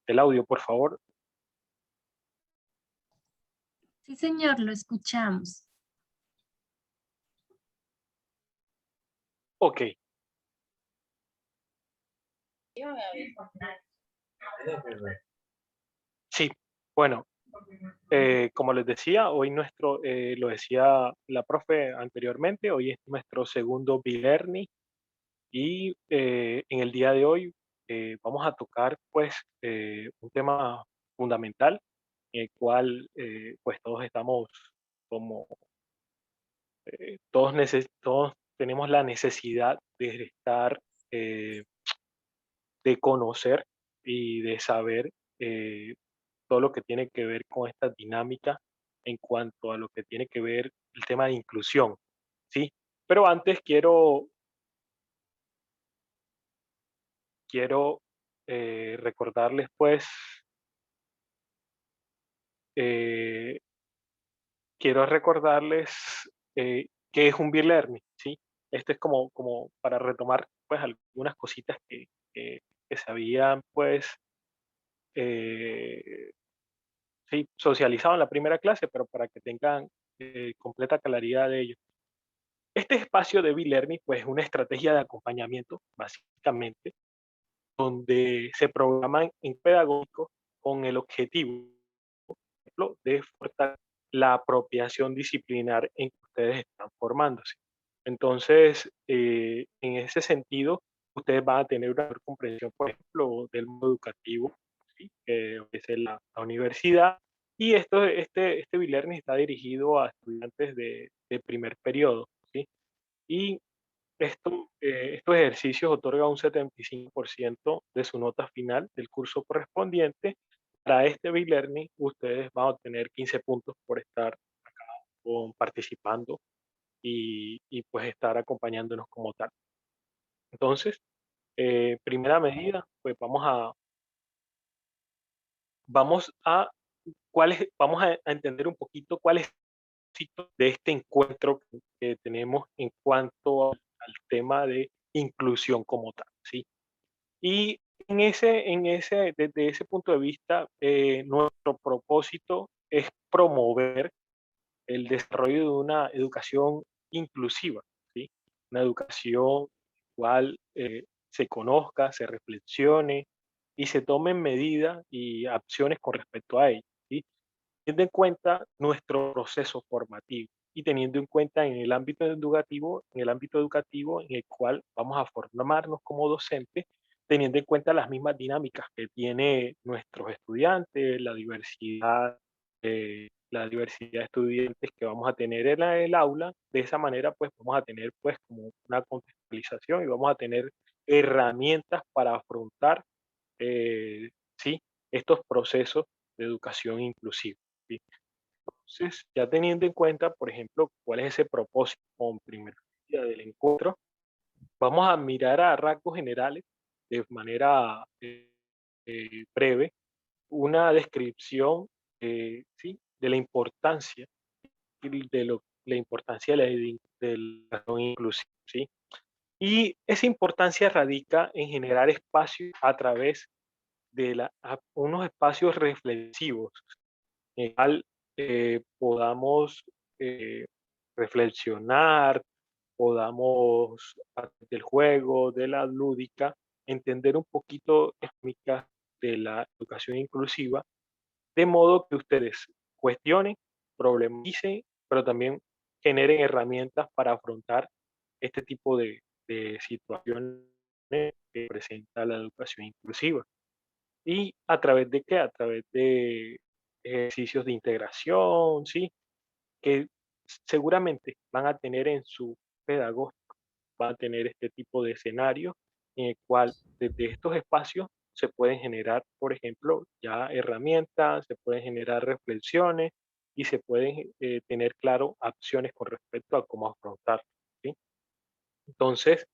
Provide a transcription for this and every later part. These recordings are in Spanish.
el audio, por favor. Sí, señor, lo escuchamos. Ok, sí, bueno, como les decía, hoy lo decía la profe anteriormente, hoy es nuestro segundo B-Learning y en el día de hoy vamos a tocar pues un tema fundamental en el cual pues todos estamos como, todos tenemos la necesidad de estar, eh, de conocer y de saber eh, todo lo que tiene que ver con esta dinámica en cuanto a lo que tiene que ver el tema de inclusión, ¿sí? Pero antes quiero recordarles, pues, eh, quiero recordarles qué es un B-Learning, ¿sí? Esto es como para retomar, pues, algunas cositas que se habían, pues, eh, sí, socializado en la primera clase, pero para que tengan completa claridad de ello. Este espacio de B-Learning, pues, es una estrategia de acompañamiento, básicamente, donde se programan en pedagógico con el objetivo, por ejemplo, de fortalecer la apropiación disciplinar en que ustedes están formándose. Entonces, en ese sentido, ustedes van a tener una mejor comprensión, por ejemplo, del mundo educativo, ¿sí? Que es la universidad, y este B-Learning está dirigido a estudiantes de primer periodo, ¿sí? Y estos ejercicios otorgan un 75% de su nota final del curso correspondiente. Para este B-Learning, ustedes van a obtener 15 puntos por estar participando y pues estar acompañándonos como tal. Entonces, primera medida, pues vamos a entender un poquito cuál es el éxito de este encuentro que tenemos en cuanto al tema de inclusión como tal, ¿sí? Y desde ese punto de vista, nuestro propósito es promover el desarrollo de una educación inclusiva, ¿sí? Una educación cual se conozca, se reflexione y se tomen medidas y acciones con respecto a ello, ¿sí? Teniendo en cuenta nuestro proceso formativo y teniendo en cuenta en el ámbito educativo en el cual vamos a formarnos como docentes, teniendo en cuenta las mismas dinámicas que tiene nuestros estudiantes, la diversidad de estudiantes que vamos a tener en el aula. De esa manera, pues vamos a tener pues como una contextualización y vamos a tener herramientas para afrontar, sí, estos procesos de educación inclusiva, ¿sí? Entonces, ya teniendo en cuenta, por ejemplo, cuál es ese propósito con primera medida del encuentro, vamos a mirar a rasgos generales de manera breve una descripción, ¿sí? De la importancia la importancia de de la educación inclusiva, ¿sí? Y esa importancia radica en generar espacios a través de unos espacios reflexivos en el cual podamos eh, reflexionar, podamos, a través del juego, de la lúdica, entender un poquito técnicas de la educación inclusiva, de modo que ustedes cuestionen, problemicen, pero también generen herramientas para afrontar este tipo de situaciones que presenta la educación inclusiva. ¿Y a través de qué? A través de ejercicios de integración, ¿sí? Que seguramente van a tener en su pedagógico, van a tener este tipo de escenario en el cual desde estos espacios se pueden generar, por ejemplo, ya herramientas, se pueden generar reflexiones y se pueden tener claro acciones con respecto a cómo afrontar, ¿sí? Entonces,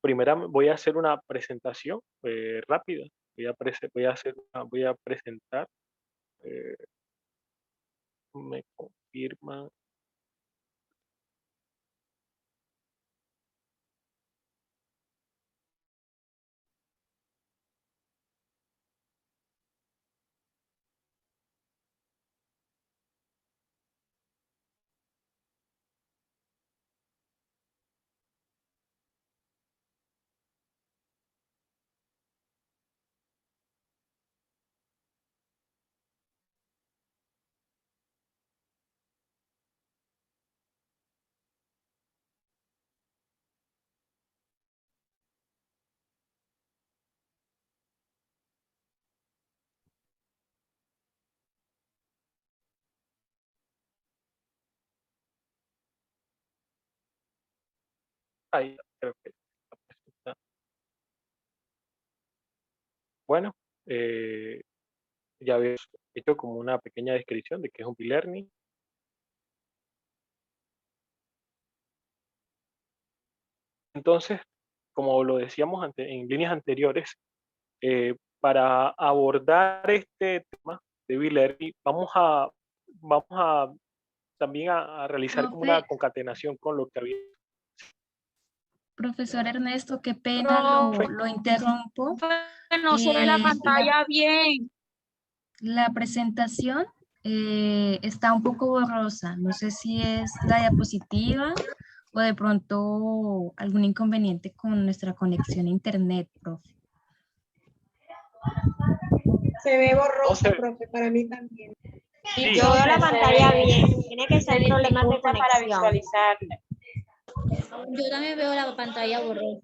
primera voy a hacer una presentación rápida. Voy a presentar, eh, me confirma. Ahí creo que la presenta. Bueno, ya habéis hecho como una pequeña descripción de qué es un e-learning. Entonces, como lo decíamos en líneas anteriores, para abordar este tema de e-learning, vamos a también a realizar como una Profe, concatenación con lo que había. profesor Ernesto, qué pena, Profe, lo interrumpo. no se ve la La, pantalla bien. la presentación está un poco borrosa. No sé si es la diapositiva o de pronto algún inconveniente con nuestra conexión a internet, profe. Se ve borroso, Entonces, profe, para mí también. sí, Yo veo la pantalla bien. Tiene que ser problemas de Para conexión. visualizar. Yo también veo la pantalla borrosa.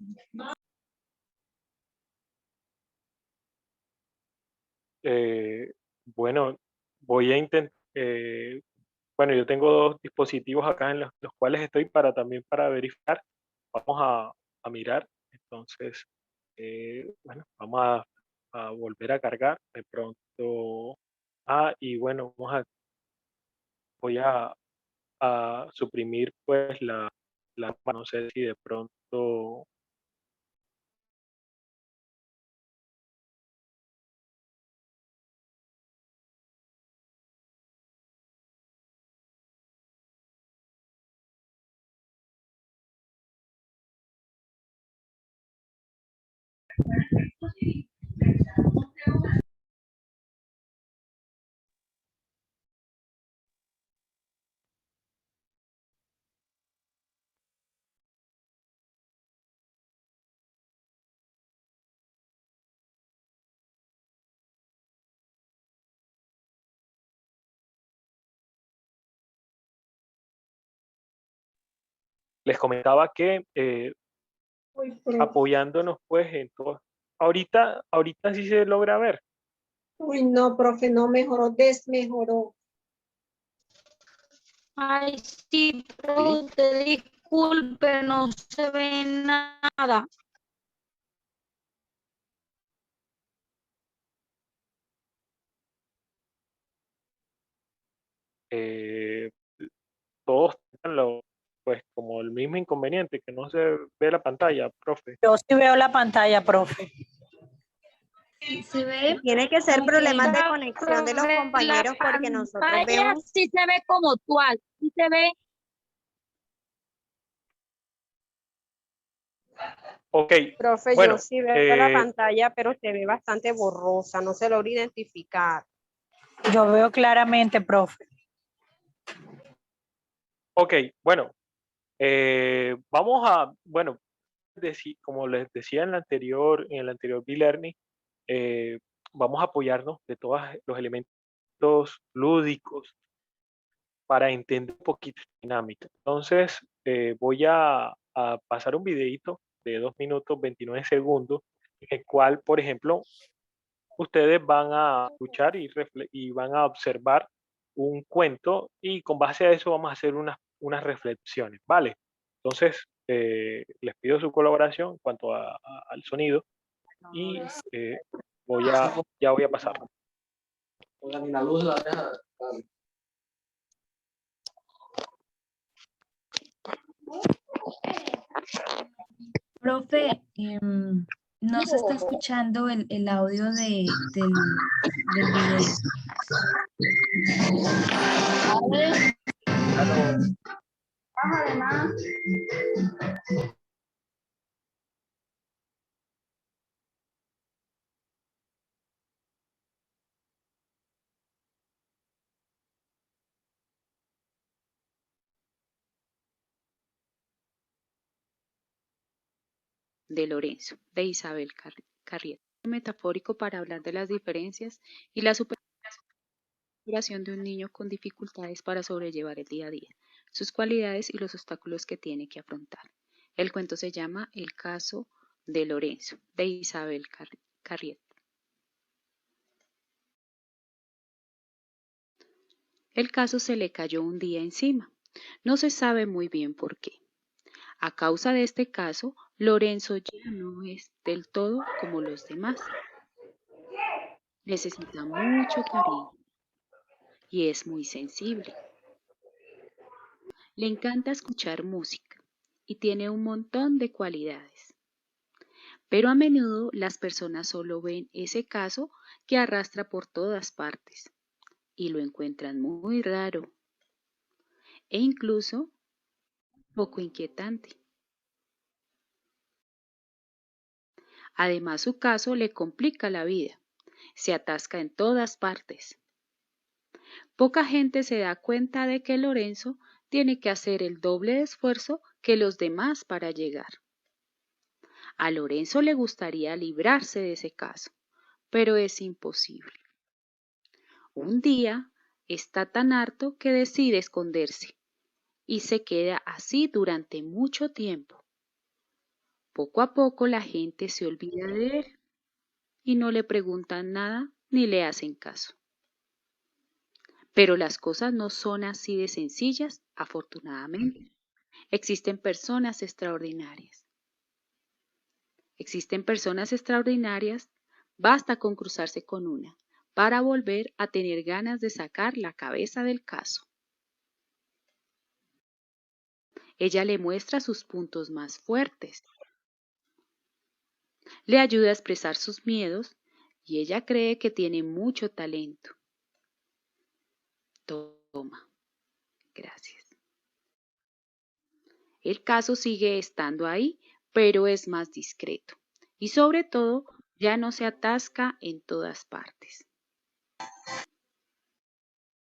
eh, bueno, voy a intentar, bueno, yo tengo dos dispositivos acá en los cuales estoy también para verificar. Vamos a mirar. Entonces, bueno, vamos a volver a cargar. De pronto, y bueno, voy a suprimir pues no sé si de pronto, les comentaba que Uy, profe. apoyándonos pues en todo. Ahorita sí se logra ver. Uy, no, profe, no mejoró, desmejoró. Ay, sí, pero ¿Sí? usted disculpe, no se ve nada. Eh, Todos tienen pues como el mismo inconveniente, que no se ve la pantalla, profe. Yo sí veo la pantalla, profe. Se ve Tiene que ser como problemas que de conexión de los compañeros porque nosotros pantalla vemos. sí se ve como actual, sí se ve. Ok, Profe, yo bueno, sí veo la pantalla, pero se ve bastante borrosa, no se logra identificar. Yo veo claramente, profe. ok, bueno, bueno, como les decía en el anterior e-learning, eh, vamos a apoyarnos de todos los elementos lúdicos para entender un poquito la dinámica. Entonces, voy a pasar un videito de 2 minutos 29 segundos, en el cual, por ejemplo, ustedes van a escuchar y van a observar un cuento y con base a eso vamos a hacer unas reflexiones, ¿vale? Entonces, les pido su colaboración en cuanto al sonido y ya voy a pasar. profe, no se está escuchando el audio del video. De Lorenzo, de Isabel Carriet. Metafórico para hablar de las diferencias y la superación de un niño con dificultades para sobrellevar el día a día, sus cualidades y los obstáculos que tiene que afrontar. El cuento se llama El caso de Lorenzo, de Isabel Carriet. El caso se le cayó un día encima. No se sabe muy bien por qué. A causa de este caso, Lorenzo ya no es del todo como los demás. Necesita mucho cariño y es muy sensible. Le encanta escuchar música y tiene un montón de cualidades. Pero a menudo las personas solo ven ese caso que arrastra por todas partes y lo encuentran muy raro e incluso poco inquietante. Además, su caso le complica la vida, se atasca en todas partes. Poca gente se da cuenta de que Lorenzo tiene que hacer el doble de esfuerzo que los demás para llegar. A Lorenzo le gustaría librarse de ese caso, pero es imposible. Un día está tan harto que decide esconderse y se queda así durante mucho tiempo. Poco a poco la gente se olvida de él y no le preguntan nada ni le hacen caso. Pero las cosas no son así de sencillas, afortunadamente. Existen personas extraordinarias. Existen personas extraordinarias, basta con cruzarse con una para volver a tener ganas de sacar la cabeza del caso. Ella le muestra sus puntos más fuertes, le ayuda a expresar sus miedos y ella cree que tiene mucho talento. Toma, gracias. El caso sigue estando ahí, pero es más discreto y sobre todo ya no se atasca en todas partes.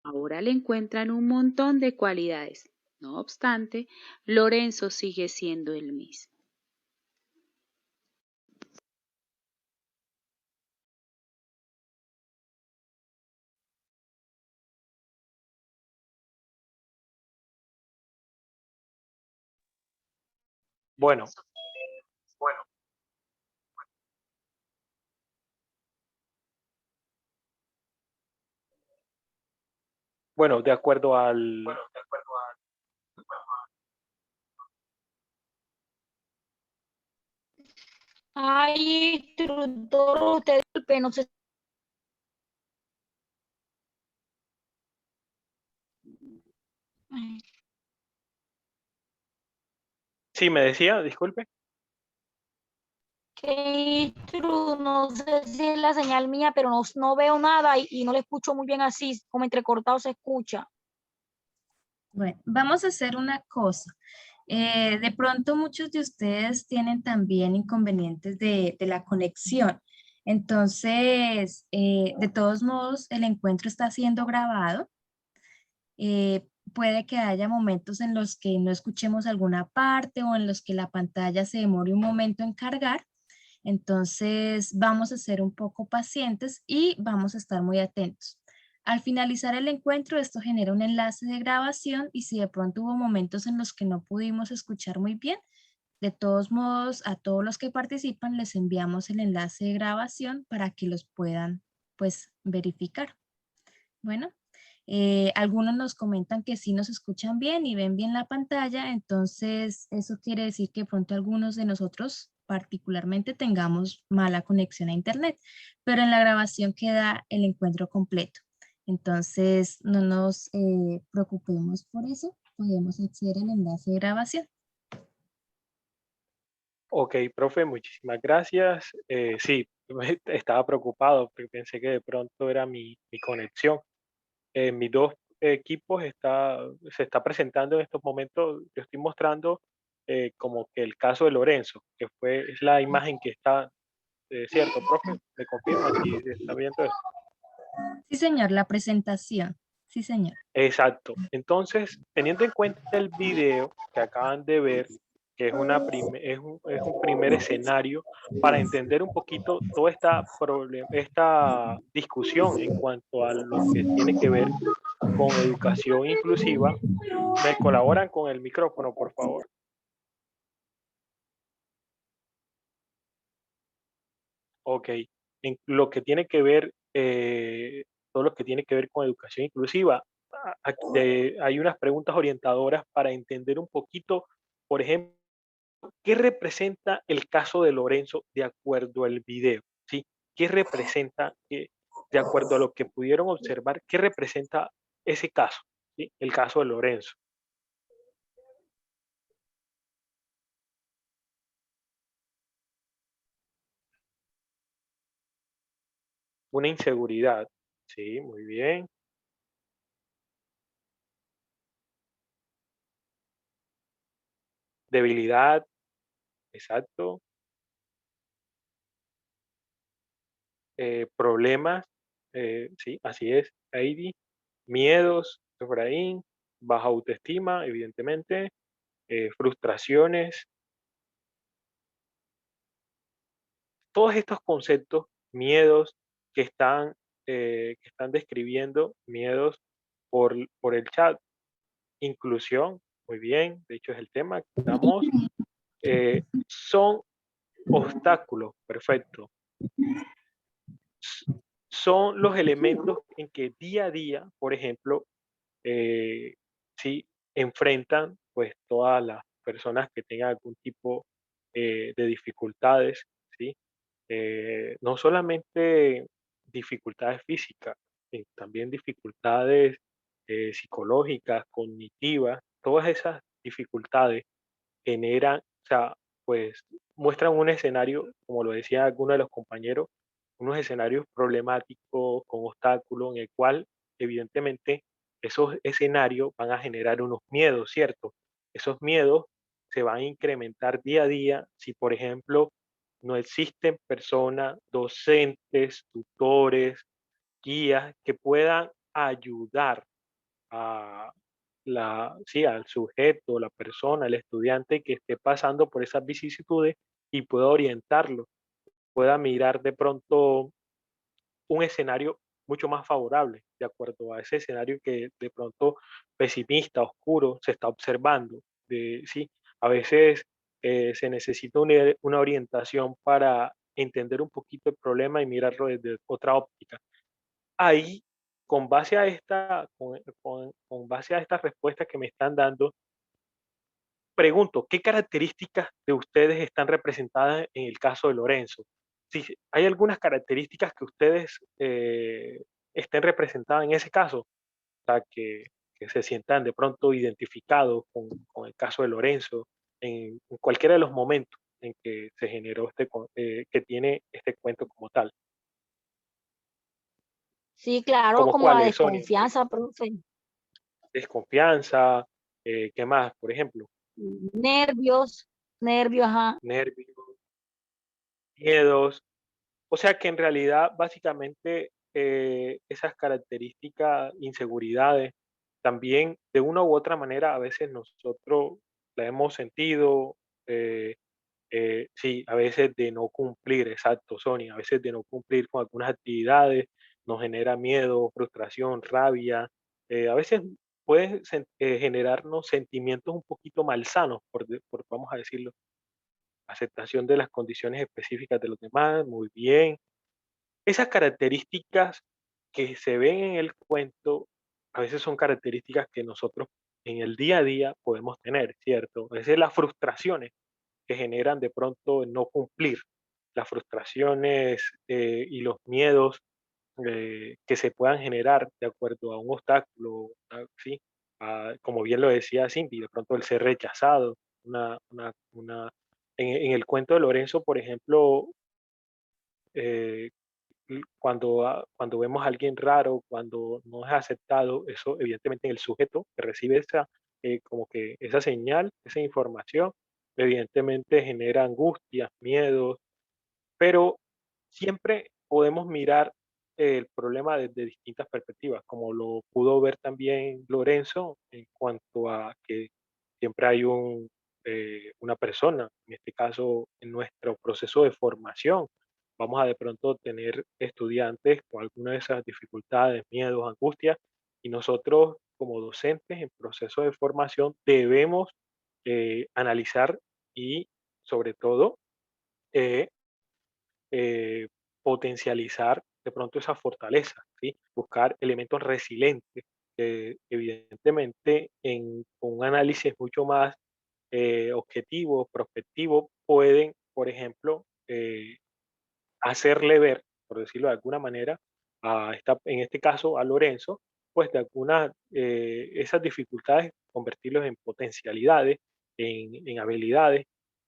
Ahora le encuentran un montón de cualidades. No obstante, Lorenzo sigue siendo el mismo. Bueno, bueno, de acuerdo al, Ay, instructor, usted disculpe, no sé. sí, me decía, disculpe. No sé si es la señal mía, pero no veo nada y no le escucho muy bien así, como entrecortado se escucha. Bueno, vamos a hacer una cosa. De pronto muchos de ustedes tienen también inconvenientes de la conexión. Entonces, de todos modos, el encuentro está siendo grabado. Puede que haya momentos en los que no escuchemos alguna parte o en los que la pantalla se demore un momento en cargar. Entonces, vamos a ser un poco pacientes y vamos a estar muy atentos. Al finalizar el encuentro, esto genera un enlace de grabación y si de pronto hubo momentos en los que no pudimos escuchar muy bien, de todos modos, a todos los que participan les enviamos el enlace de grabación para que los puedan, pues, verificar. Bueno, algunos nos comentan que sí nos escuchan bien y ven bien la pantalla, entonces eso quiere decir que pronto algunos de nosotros particularmente tengamos mala conexión a internet, pero en la grabación queda el encuentro completo. Entonces no nos preocupemos por eso, podemos acceder al enlace de grabación. Ok, profe, muchísimas gracias. Sí, estaba preocupado porque pensé que de pronto era mi conexión. Mis dos equipos se está presentando en estos momentos, yo estoy mostrando como que el caso de Lorenzo, es la imagen que está, ¿cierto, profe? ¿Me confirma si está viendo eso? Sí, señor, la presentación. Sí, señor. Exacto. Entonces, teniendo en cuenta el video que acaban de ver, que es un primer escenario para entender un poquito toda esta discusión en cuanto a lo que tiene que ver con educación inclusiva. ¿Me colaboran con el micrófono, por favor? Ok. En lo que tiene que ver, todo lo que tiene que ver con educación inclusiva, hay unas preguntas orientadoras para entender un poquito, por ejemplo, ¿Qué representa el caso de Lorenzo de acuerdo al video? ¿Sí? ¿Qué representa, de acuerdo a lo que pudieron observar, qué representa ese caso? ¿Sí? El caso de Lorenzo. Una inseguridad. Sí, muy bien. Debilidad, exacto. Problemas, sí, así es, Heidi. Miedos, Efraín. Baja autoestima, evidentemente. Frustraciones. Todos estos conceptos, miedos que están describiendo, miedos por el chat. Inclusión, muy bien, de hecho es el tema que estamos. Son obstáculos, perfecto. Son los elementos en que día a día, por ejemplo, sí enfrentan pues todas las personas que tengan algún tipo de dificultades, ¿sí? No solamente dificultades físicas, también dificultades psicológicas, cognitivas, todas esas dificultades generan, o sea, pues muestran un escenario, como lo decía alguno de los compañeros, unos escenarios problemáticos, con obstáculos, en el cual evidentemente esos escenarios van a generar unos miedos, ¿cierto? Esos miedos se van a incrementar día a día si, por ejemplo, no existen personas, docentes, tutores, guías que puedan ayudar a sí, al sujeto, la persona, el estudiante que esté pasando por esas vicisitudes y pueda orientarlo, pueda mirar de pronto un escenario mucho más favorable, de acuerdo a ese escenario que de pronto pesimista, oscuro, se está observando. Sí, a veces se necesita una orientación para entender un poquito el problema y mirarlo desde otra óptica. Ahí, con base a estas respuestas que me están dando, pregunto, ¿qué características de ustedes están representadas en el caso de Lorenzo? Si hay algunas características que ustedes estén representadas en ese caso, o sea, que se sientan de pronto identificados con el caso de Lorenzo en cualquiera de los momentos en que se generó que tiene este cuento como tal. Sí, claro, ¿Cómo como la cuáles, Sonia? desconfianza, profe. Desconfianza, ¿qué más? Por ejemplo, Nervios, nervios, ajá. nervios, miedos. O sea que en realidad, básicamente, esas características, inseguridades, también de una u otra manera a veces nosotros la hemos sentido, eh, sí, a veces de no cumplir, exacto, Sonia, a veces de no cumplir con algunas actividades, nos genera miedo, frustración, rabia, a veces puede generarnos sentimientos un poquito malsanos, vamos a decirlo, aceptación de las condiciones específicas de los demás, muy bien. Esas características que se ven en el cuento, a veces son características que nosotros en el día a día podemos tener, ¿cierto? A veces las frustraciones que generan de pronto el no cumplir, las frustraciones y los miedos que se puedan generar de acuerdo a un obstáculo, ¿sí? Como bien lo decía Cindy, de pronto el ser rechazado, en el cuento de Lorenzo, por ejemplo, eh, cuando vemos a alguien raro, cuando no es aceptado, eso evidentemente en el sujeto que recibe como que esa señal, esa información, evidentemente genera angustias, miedos, pero siempre podemos mirar el problema desde distintas perspectivas, como lo pudo ver también Lorenzo en cuanto a que siempre hay una persona, en este caso en nuestro proceso de formación. Vamos a de pronto tener estudiantes con alguna de esas dificultades, miedos, angustias, y nosotros como docentes en proceso de formación debemos analizar y sobre todo eh, eh, potencializar de pronto esa fortaleza, ¿sí? Buscar elementos resilientes, evidentemente con un análisis mucho más objetivos, prospectivos, pueden, por ejemplo, hacerle ver, por decirlo de alguna manera, en este caso a Lorenzo, pues de algunas, esas dificultades, convertirlos en potencialidades, en habilidades.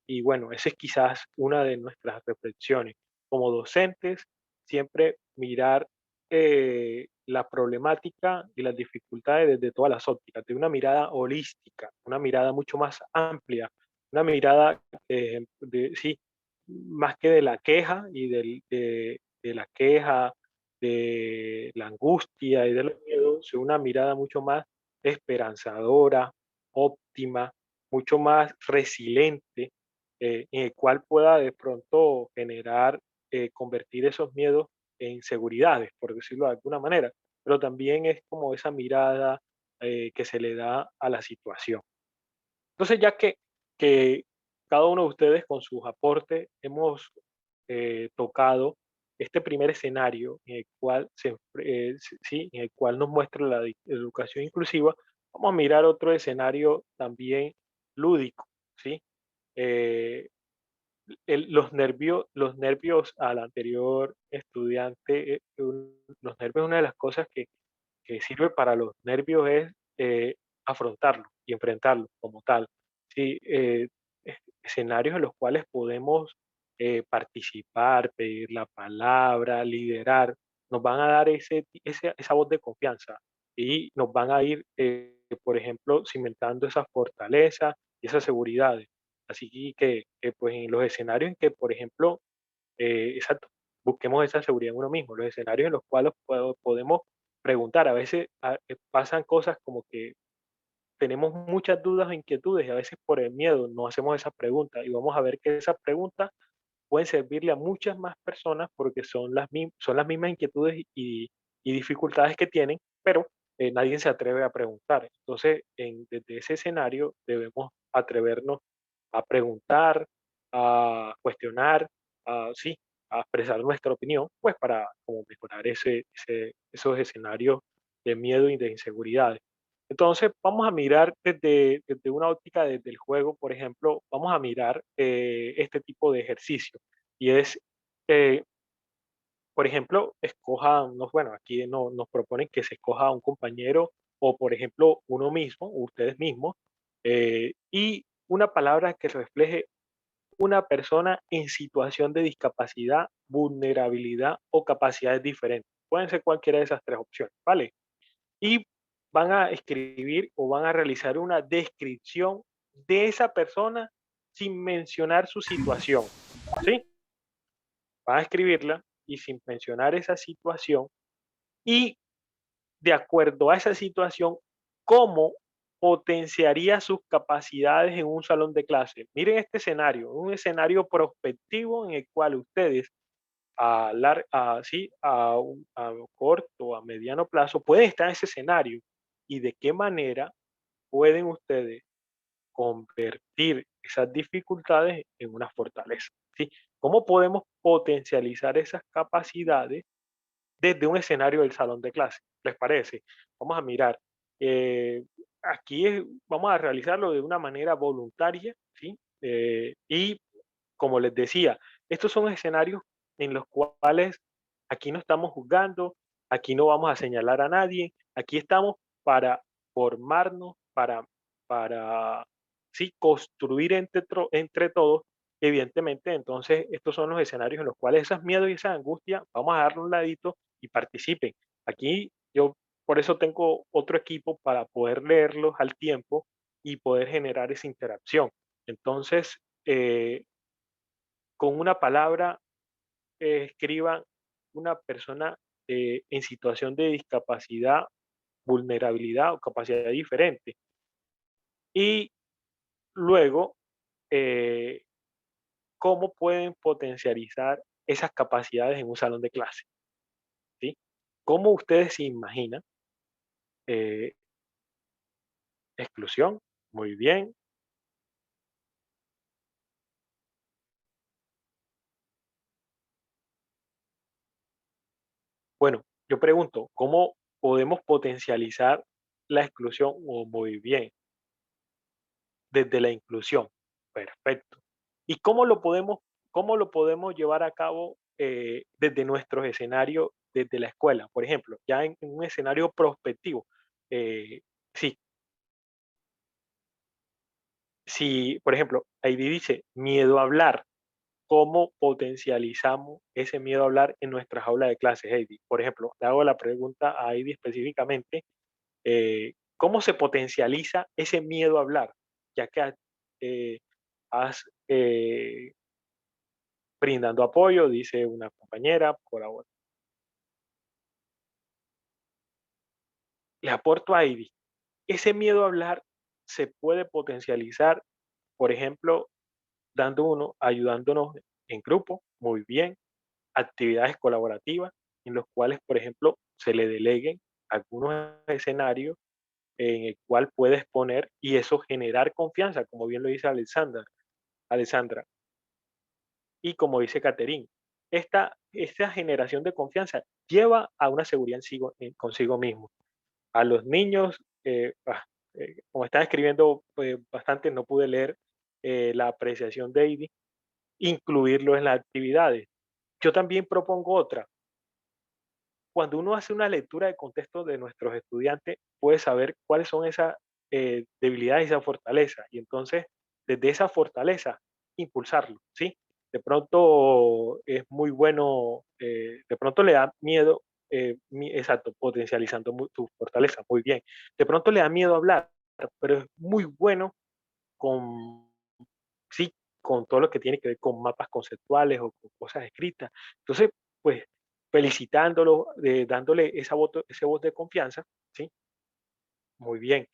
Y bueno, esa es quizás una de nuestras reflexiones. Como docentes, siempre mirar la problemática y las dificultades desde todas las ópticas, de una mirada holística, una mirada mucho más amplia, una mirada sí, más que de la queja y de la queja, de la angustia y de los miedos, sino una mirada mucho más esperanzadora, óptima, mucho más resiliente, en el cual pueda de pronto generar, convertir esos miedos en seguridades, por decirlo de alguna manera. Pero también es como esa mirada que se le da a la situación. Entonces, ya que cada uno de ustedes con sus aportes hemos tocado este primer escenario en el cual, sí, en el cual nos muestra la educación inclusiva, vamos a mirar otro escenario también lúdico, ¿sí? Eh, los nervios al anterior estudiante, los nervios, una de las cosas que sirve para los nervios es afrontarlo y enfrentarlo como tal. Sí, escenarios en los cuales podemos participar, pedir la palabra, liderar, nos van a dar esa voz de confianza y nos van a ir, por ejemplo, cimentando esa fortaleza y esas seguridades. Así que, pues en los escenarios en que, por ejemplo, exacto, busquemos esa seguridad en uno mismo, los escenarios en los cuales podemos preguntar. A veces pasan cosas como que tenemos muchas dudas o inquietudes y a veces por el miedo no hacemos esas preguntas y vamos a ver que esas preguntas pueden servirle a muchas más personas porque son las mismas inquietudes y dificultades que tienen, pero nadie se atreve a preguntar. Entonces, desde ese escenario debemos atrevernos a preguntar, a cuestionar, sí, a expresar nuestra opinión, pues para como mejorar esos escenarios de miedo y de inseguridades. Entonces, vamos a mirar desde una óptica, desde el juego, por ejemplo, vamos a mirar este tipo de ejercicio. Y es, eh, por ejemplo, bueno, aquí nos proponen que se escoja a un compañero o, por ejemplo, uno mismo, ustedes mismos, y una palabra que refleje una persona en situación de discapacidad, vulnerabilidad o capacidades diferentes. Pueden ser cualquiera de esas tres opciones, ¿vale? Y van a escribir o van a realizar una descripción de esa persona sin mencionar su situación, ¿sí? Van a escribirla y sin mencionar esa situación y de acuerdo a esa situación, cómo potenciaría sus capacidades en un salón de clase. Miren este escenario, un escenario prospectivo en el cual ustedes sí, a corto, a mediano plazo, pueden estar en ese escenario y de qué manera pueden ustedes convertir esas dificultades en una fortaleza, ¿sí? ¿Cómo podemos potencializar esas capacidades desde un escenario del salón de clase? ¿Les parece? Vamos a mirar. Vamos a realizarlo de una manera voluntaria, ¿sí? Y como les decía, estos son escenarios en los cuales aquí no estamos juzgando, aquí no vamos a señalar a nadie, aquí estamos para formarnos, para sí, construir entre todos. Evidentemente, entonces, estos son los escenarios en los cuales esos miedos y esa angustia, vamos a darle un ladito y participen. Aquí yo por eso tengo otro equipo para poder leerlos al tiempo y poder generar esa interacción. Entonces, con una palabra escriban una persona en situación de discapacidad, vulnerabilidad o capacidad diferente. Y luego, eh, ¿cómo pueden potencializar esas capacidades en un salón de clase? ¿Sí? ¿Cómo ustedes se imaginan? eh, exclusión, muy bien. Bueno, yo pregunto, ¿cómo podemos potencializar la exclusión? Muy bien. desde la inclusión. Perfecto. ¿Y cómo lo podemos llevar a cabo desde nuestros escenarios, desde la escuela? Por ejemplo, ya en un escenario prospectivo. Sí, si, por ejemplo, ahí dice miedo a hablar, ¿cómo potencializamos ese miedo a hablar en nuestras aulas de clases, Heidi? Por ejemplo, le hago la pregunta a Heidi específicamente, ¿cómo se potencializa ese miedo a hablar? Ya que eh, has brindando apoyo, dice una compañera, por ahora. Le aporto a Heidi. Ese miedo a hablar se puede potencializar, por ejemplo, ayudándonos en grupo, muy bien, actividades colaborativas en los cuales, por ejemplo, se le deleguen algunos escenarios en el cual puede exponer y eso generar confianza, como bien lo dice Alessandra y como dice Caterín. Esta generación de confianza lleva a una seguridad consigo mismo. A los niños, como están escribiendo bastante, no pude leer la apreciación de Heidi, incluirlo en las actividades. Yo también propongo otra. Cuando uno hace una lectura de contexto de nuestros estudiantes, puede saber cuáles son esas debilidades y esa fortaleza. Y entonces, desde esa fortaleza, impulsarlo, ¿sí? De pronto es muy bueno, de pronto le da miedo, exacto, potencializando tu fortaleza, muy bien. De pronto le da miedo hablar, pero es muy bueno con, sí, con todo lo que tiene que ver con mapas conceptuales o con cosas escritas. Entonces, pues, felicitándolo, dándole ese voto de confianza, ¿sí? Muy bien,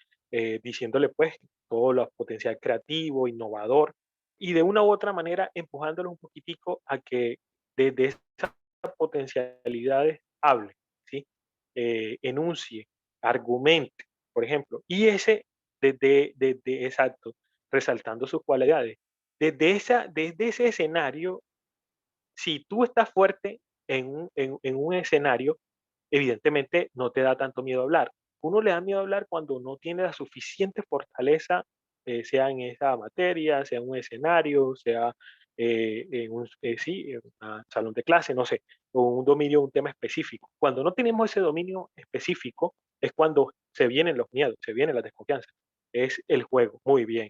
diciéndole, pues, todo lo potencial creativo, innovador, y de una u otra manera empujándolo un poquitico a que desde esas potencialidades hable, ¿sí? Enuncie, argumente, por ejemplo, y exacto, resaltando sus cualidades. Desde ese escenario, si tú estás fuerte en un escenario, evidentemente no te da tanto miedo hablar. Uno le da miedo hablar cuando no tiene la suficiente fortaleza, sea en esa materia, sea en un escenario, sea sí, en un salón de clase, no sé, o un dominio de un tema específico. Cuando no tenemos ese dominio específico, es cuando se vienen los miedos, se viene la desconfianza. Es el juego, muy bien.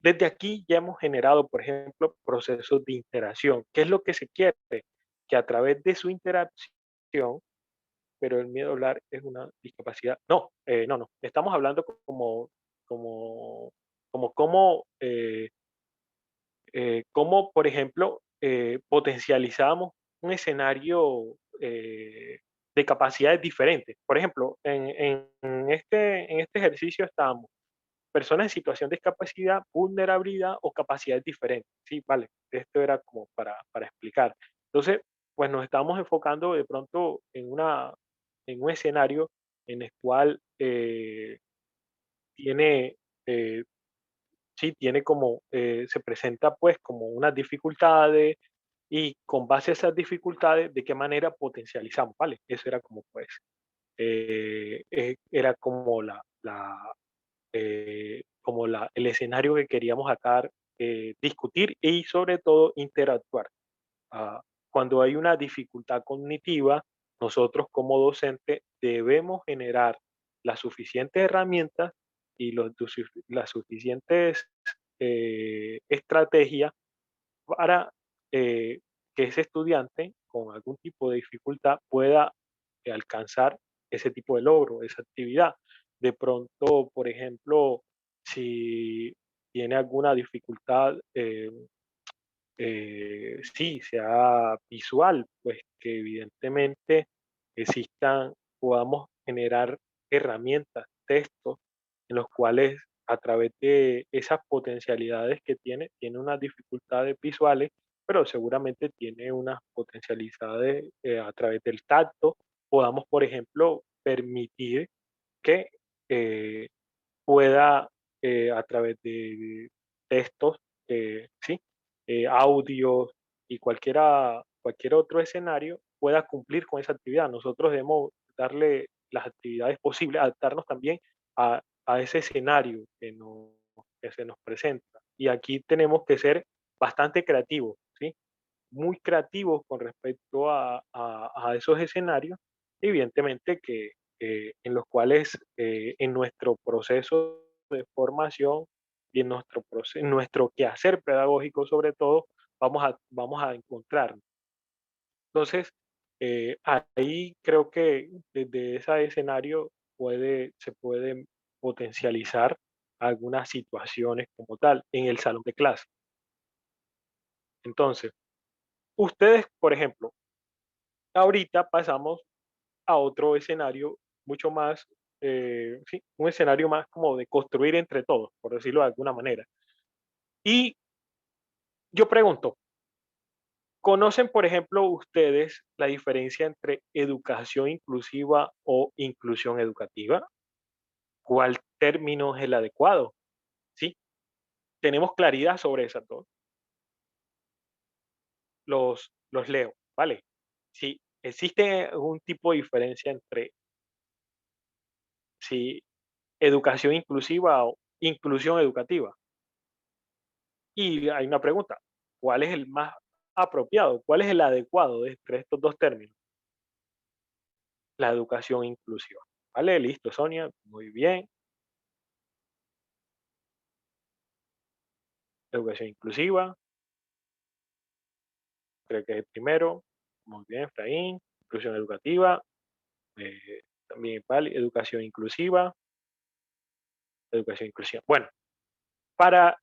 Desde aquí ya hemos generado, por ejemplo, procesos de interacción. ¿Qué es lo que se quiere? Que a través de su interacción, pero el miedo a hablar es una discapacidad. No, no. Estamos hablando como, cómo, por ejemplo, potencializamos un escenario de capacidades diferentes. Por ejemplo, en este ejercicio estábamos personas en situación de discapacidad, vulnerabilidad o capacidades diferentes. Sí, vale, esto era como para explicar. Entonces, pues nos estamos enfocando de pronto en un escenario en el cual tiene, eh, sí, tiene como, se presenta pues como unas dificultades y con base a esas dificultades, ¿de qué manera potencializamos? Vale, eso era como pues, era como el escenario que queríamos acá discutir y sobre todo interactuar. Ah, cuando hay una dificultad cognitiva, nosotros como docentes debemos generar las suficientes herramientas y las suficientes estrategias para eh, que ese estudiante con algún tipo de dificultad pueda alcanzar ese tipo de logro, esa actividad. De pronto, por ejemplo, si tiene alguna dificultad, sí, sea visual, pues que evidentemente podamos generar herramientas, textos, en los cuales a través de esas potencialidades que tiene unas dificultades visuales, pero seguramente tiene unas potencialidades a través del tacto, podamos, por ejemplo, permitir que eh, pueda a través de textos, ¿sí? Audios y cualquier otro escenario pueda cumplir con esa actividad. Nosotros debemos darle las actividades posibles, adaptarnos también a ese escenario que se nos presenta. Y aquí tenemos que ser bastante creativos, ¿sí? Muy creativos con respecto a esos escenarios, evidentemente que en los cuales en nuestro proceso de formación y en nuestro quehacer pedagógico sobre todo, vamos a encontrar. Entonces, ahí creo que desde ese escenario se pueden potencializar algunas situaciones como tal en el salón de clase. Entonces, ustedes, por ejemplo, ahorita pasamos a otro escenario mucho más, sí, un escenario más como de construir entre todos, por decirlo de alguna manera. Y yo pregunto, ¿conocen, por ejemplo, ustedes la diferencia entre educación inclusiva o inclusión educativa? ¿Cuál término es el adecuado? ¿Sí? ¿Tenemos claridad sobre esas dos? Los leo, ¿vale? Si existe algún tipo de diferencia entre si educación inclusiva o inclusión educativa. Y hay una pregunta, ¿cuál es el más apropiado? ¿Cuál es el adecuado entre estos dos términos? La educación inclusiva. ¿Vale? Listo, Sonia. Muy bien. Educación inclusiva. Creo que es el primero. Muy bien, Efraín. Inclusión educativa. También vale. Educación inclusiva. Educación inclusiva. Bueno, para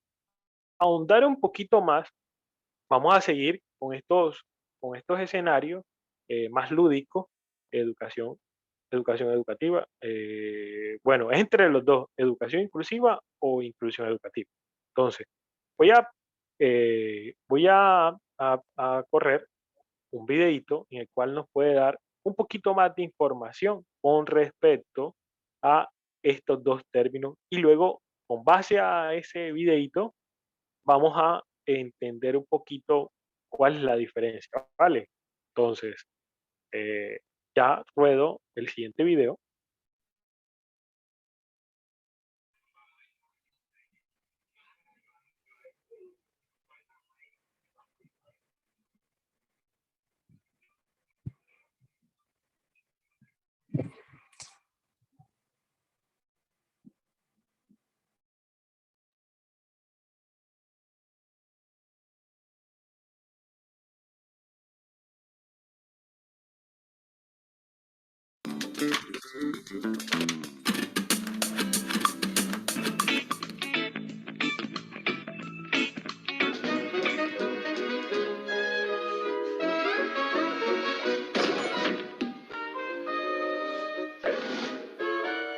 ahondar un poquito más, vamos a seguir con estos escenarios más lúdicos, educación, educación educativa. Bueno, es entre los dos, educación inclusiva o inclusión educativa. Entonces, voy a correr un videito en el cual nos puede dar un poquito más de información con respecto a estos dos términos y luego, con base a ese videito, vamos a entender un poquito cuál es la diferencia, ¿vale? Entonces, ya ruedo el siguiente video.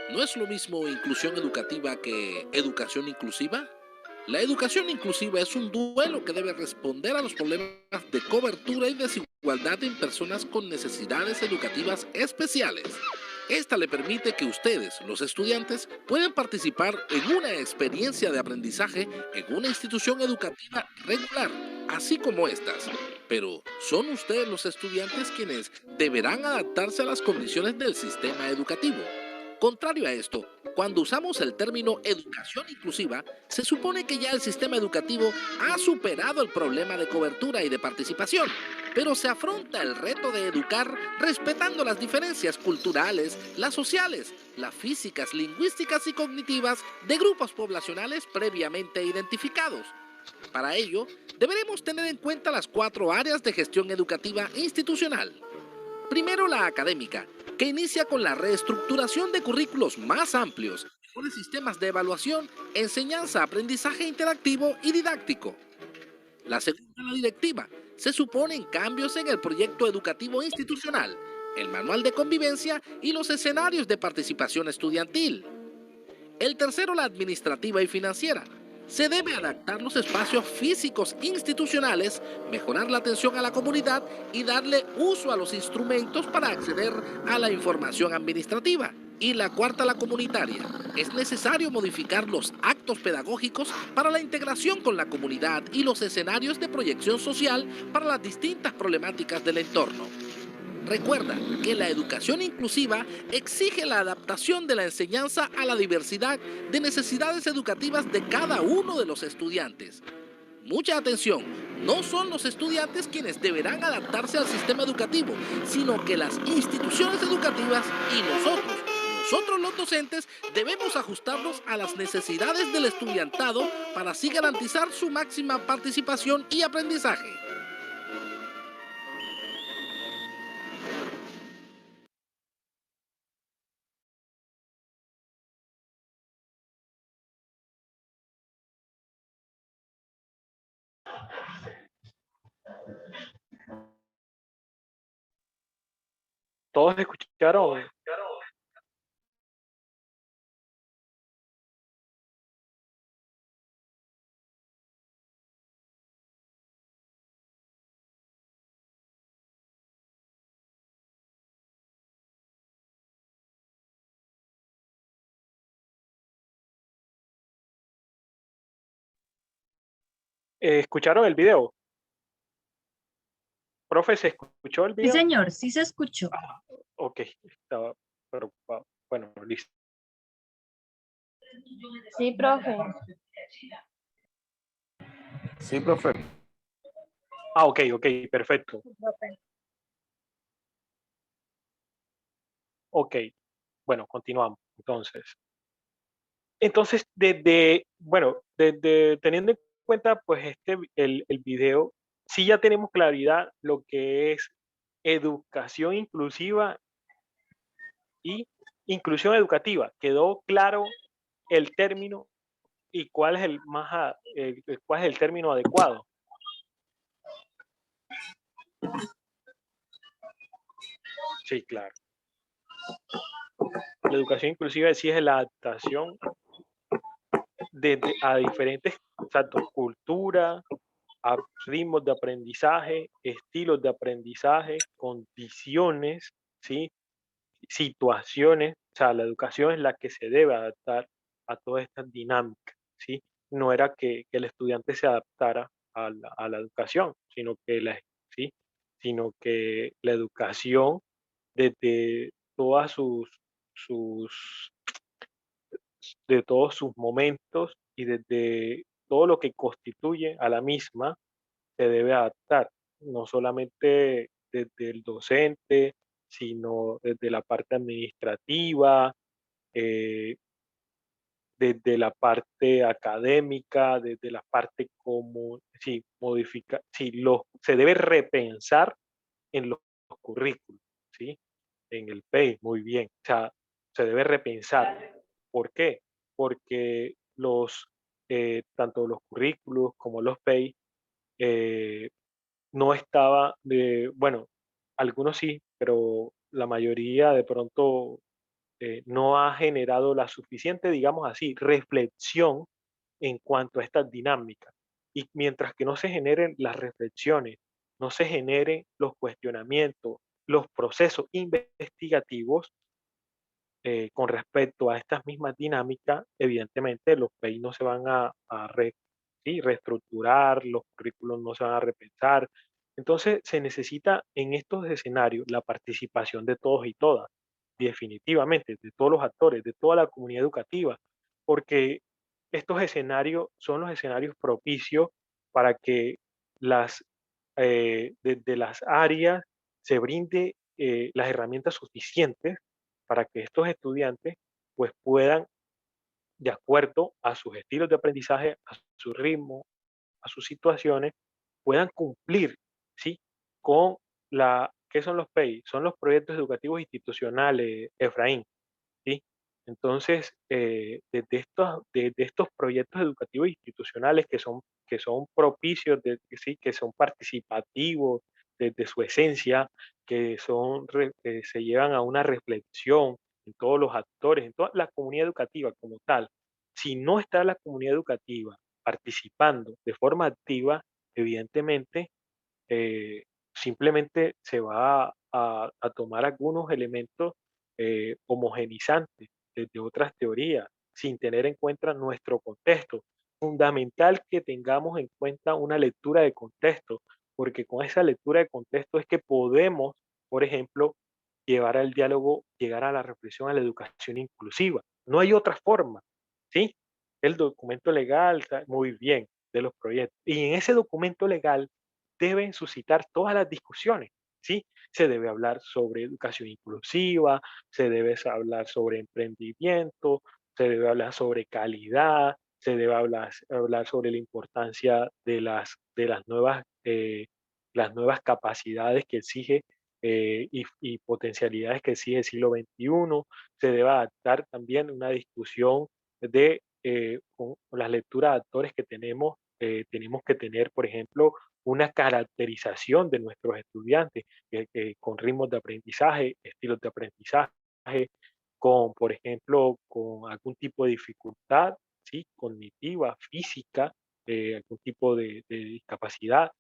¿No es lo mismo inclusión educativa que educación inclusiva? La educación inclusiva es un duelo que debe responder a los problemas de cobertura y desigualdad en personas con necesidades educativas especiales. Esta le permite que ustedes, los estudiantes, puedan participar en una experiencia de aprendizaje en una institución educativa regular, así como estas. Pero son ustedes los estudiantes quienes deberán adaptarse a las condiciones del sistema educativo. Contrario a esto, cuando usamos el término educación inclusiva, se supone que ya el sistema educativo ha superado el problema de cobertura y de participación, pero se afronta el reto de educar respetando las diferencias culturales, las sociales, las físicas, lingüísticas y cognitivas de grupos poblacionales previamente identificados. Para ello, deberemos tener en cuenta las 4 áreas de gestión educativa institucional. Primero, la académica, que inicia con la reestructuración de currículos más amplios, mejores sistemas de evaluación, enseñanza, aprendizaje interactivo y didáctico. La segunda, la directiva, se suponen cambios en el proyecto educativo institucional, el manual de convivencia y los escenarios de participación estudiantil. El tercero, la administrativa y financiera. Se debe adaptar los espacios físicos institucionales, mejorar la atención a la comunidad y darle uso a los instrumentos para acceder a la información administrativa. Y la cuarta, la comunitaria. Es necesario modificar los actos pedagógicos para la integración con la comunidad y los escenarios de proyección social para las distintas problemáticas del entorno. Recuerda que la educación inclusiva exige la adaptación de la enseñanza a la diversidad de necesidades educativas de cada uno de los estudiantes. Mucha atención, no son los estudiantes quienes deberán adaptarse al sistema educativo, sino que las instituciones educativas y nosotros los docentes, debemos ajustarnos a las necesidades del estudiantado para así garantizar su máxima participación y aprendizaje. ¿Todos escucharon? ¿Escucharon el video? Profe, ¿se escuchó el Sí, video? señor, sí se escuchó. Ok, estaba preocupado. Bueno, listo. Sí, profe. Sí, profe. Ok, perfecto. Ok, bueno, continuamos. Entonces, teniendo en cuenta, pues, el video, sí ya tenemos claridad lo que es educación inclusiva y inclusión educativa. Quedó claro el término y cuál es cuál es el término adecuado. Sí, claro. La educación inclusiva sí es la adaptación a diferentes, tanto cultura, a ritmos de aprendizaje, estilos de aprendizaje, condiciones, ¿sí? Situaciones. O sea, la educación es la que se debe adaptar a todas estas dinámicas, ¿sí? No era que el estudiante se adaptara a la educación, ¿sí? Sino que la educación desde todas sus de todos sus momentos y desde todo lo que constituye a la misma se debe adaptar, no solamente desde el docente, sino desde la parte administrativa, eh, desde la parte académica, desde la parte como, sí, se debe repensar en los currículos, ¿sí? En el PEI, muy bien. O sea, se debe repensar. ¿Por qué? Porque tanto los currículos como los PEI eh, no estaba bueno, algunos sí, pero la mayoría de pronto no ha generado la suficiente, digamos así, reflexión en cuanto a estas dinámicas. Y mientras que no se generen las reflexiones, no se generen los cuestionamientos, los procesos investigativos con respecto a estas mismas dinámicas, evidentemente los PEI no se van sí, reestructurar, los currículos no se van a repensar. Entonces se necesita en estos escenarios la participación de todos y todas, definitivamente, de todos los actores, de toda la comunidad educativa, porque estos escenarios son los escenarios propicios para que desde las áreas se brinde las herramientas suficientes para que estos estudiantes pues puedan, de acuerdo a sus estilos de aprendizaje, a su ritmo, a sus situaciones, puedan cumplir, ¿sí? Con ¿qué son los PEI? Son los proyectos educativos institucionales, Efraín, ¿sí? Entonces, desde estos proyectos educativos institucionales que son propicios, ¿sí? Que son participativos desde su esencia, que se llevan a una reflexión en todos los actores, en toda la comunidad educativa como tal. Si no está la comunidad educativa participando de forma activa, evidentemente, simplemente se va a tomar algunos elementos homogenizantes desde otras teorías, sin tener en cuenta nuestro contexto. Fundamental que tengamos en cuenta una lectura de contexto, porque con esa lectura de contexto es que podemos por ejemplo, llevar al diálogo, llegar a la reflexión, a la educación inclusiva. No hay otra forma, ¿sí? El documento legal está muy bien de los proyectos. Y en ese documento legal deben suscitar todas las discusiones, ¿sí? Se debe hablar sobre educación inclusiva, se debe hablar sobre emprendimiento, se debe hablar sobre calidad, se debe hablar sobre la importancia las nuevas capacidades que exige y potencialidades que exige el siglo XXI. Se debe adaptar también una discusión de con las lecturas de actores que tenemos que tener, por ejemplo, una caracterización de nuestros estudiantes con ritmos de aprendizaje, estilos de aprendizaje, con, por ejemplo, con algún tipo de dificultad, ¿sí? Cognitiva, física, algún tipo de discapacidad.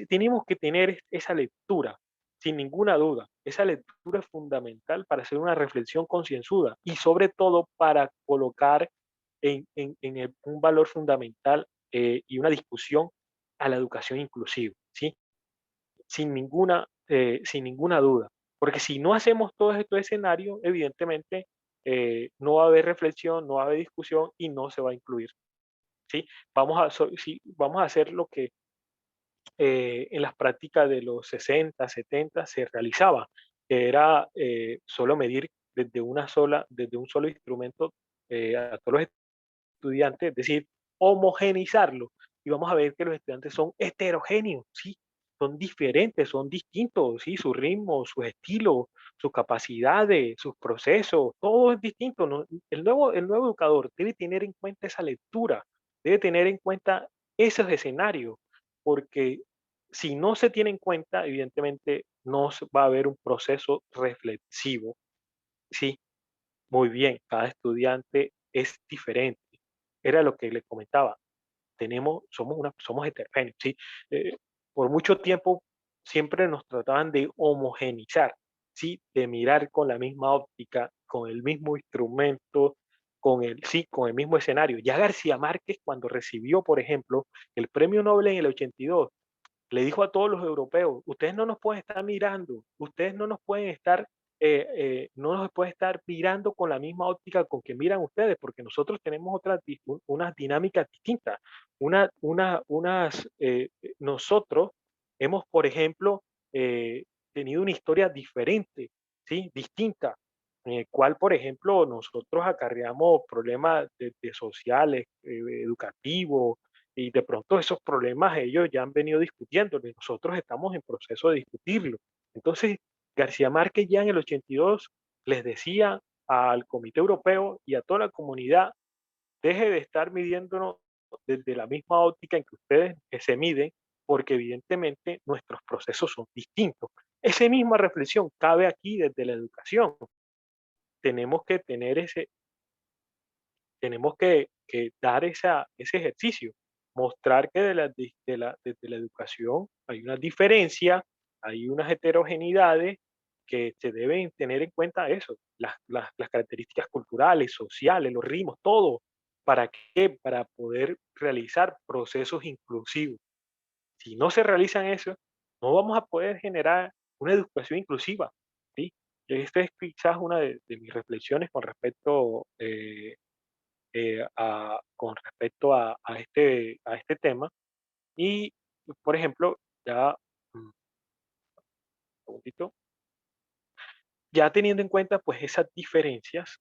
Tenemos que tener esa lectura, sin ninguna duda. Esa lectura es fundamental para hacer una reflexión concienzuda y sobre todo para colocar un valor fundamental y una discusión a la educación inclusiva, ¿sí? Sin ninguna duda. Porque si no hacemos todos estos escenarios, evidentemente no va a haber reflexión, no va a haber discusión y no se va a incluir, ¿sí? Vamos a hacer lo que en las prácticas de los 60, 70 se realizaba, que era solo medir desde un solo instrumento a todos los estudiantes, es decir, homogenizarlo. Y vamos a ver que los estudiantes son heterogéneos, ¿sí? Son diferentes, son distintos, ¿sí? Su ritmo, sus estilos, sus capacidades, sus procesos, todo es distinto, ¿no? El nuevo educador debe tener en cuenta esa lectura, debe tener en cuenta esos escenarios, porque si no se tiene en cuenta, evidentemente no va a haber un proceso reflexivo, ¿sí? Muy bien, cada estudiante es diferente. Era lo que le comentaba. Somos heterogéneos, ¿sí? Eh, por mucho tiempo siempre nos trataban de homogenizar, ¿sí? De mirar con la misma óptica, con el mismo instrumento, con el mismo escenario. Ya García Márquez, cuando recibió, por ejemplo, el premio Nobel en el 82, le dijo a todos los europeos, ustedes no nos pueden estar mirando, ustedes no nos pueden estar mirando con la misma óptica con que miran ustedes, porque nosotros tenemos unas dinámicas distintas. Nosotros hemos, por ejemplo, tenido una historia diferente, ¿sí? Distinta, en el cual, por ejemplo, nosotros acarreamos problemas de sociales, educativos, y de pronto esos problemas ellos ya han venido discutiendo y nosotros estamos en proceso de discutirlo. Entonces, García Márquez ya en el 82 les decía al Comité Europeo y a toda la comunidad, deje de estar midiéndonos desde la misma óptica en que ustedes se miden, porque evidentemente nuestros procesos son distintos. Esa misma reflexión cabe aquí desde la educación. Tenemos que tener tenemos que dar ese ejercicio, mostrar que desde la educación hay una diferencia, hay unas heterogeneidades que se deben tener en cuenta eso, las características culturales, sociales, los ritmos, todo. ¿Para qué? Para poder realizar procesos inclusivos. Si no se realizan eso, no vamos a poder generar una educación inclusiva, ¿sí? Esta es quizás una de mis reflexiones con respecto a este tema. Y, por ejemplo, un segundito, ya teniendo en cuenta pues esas diferencias,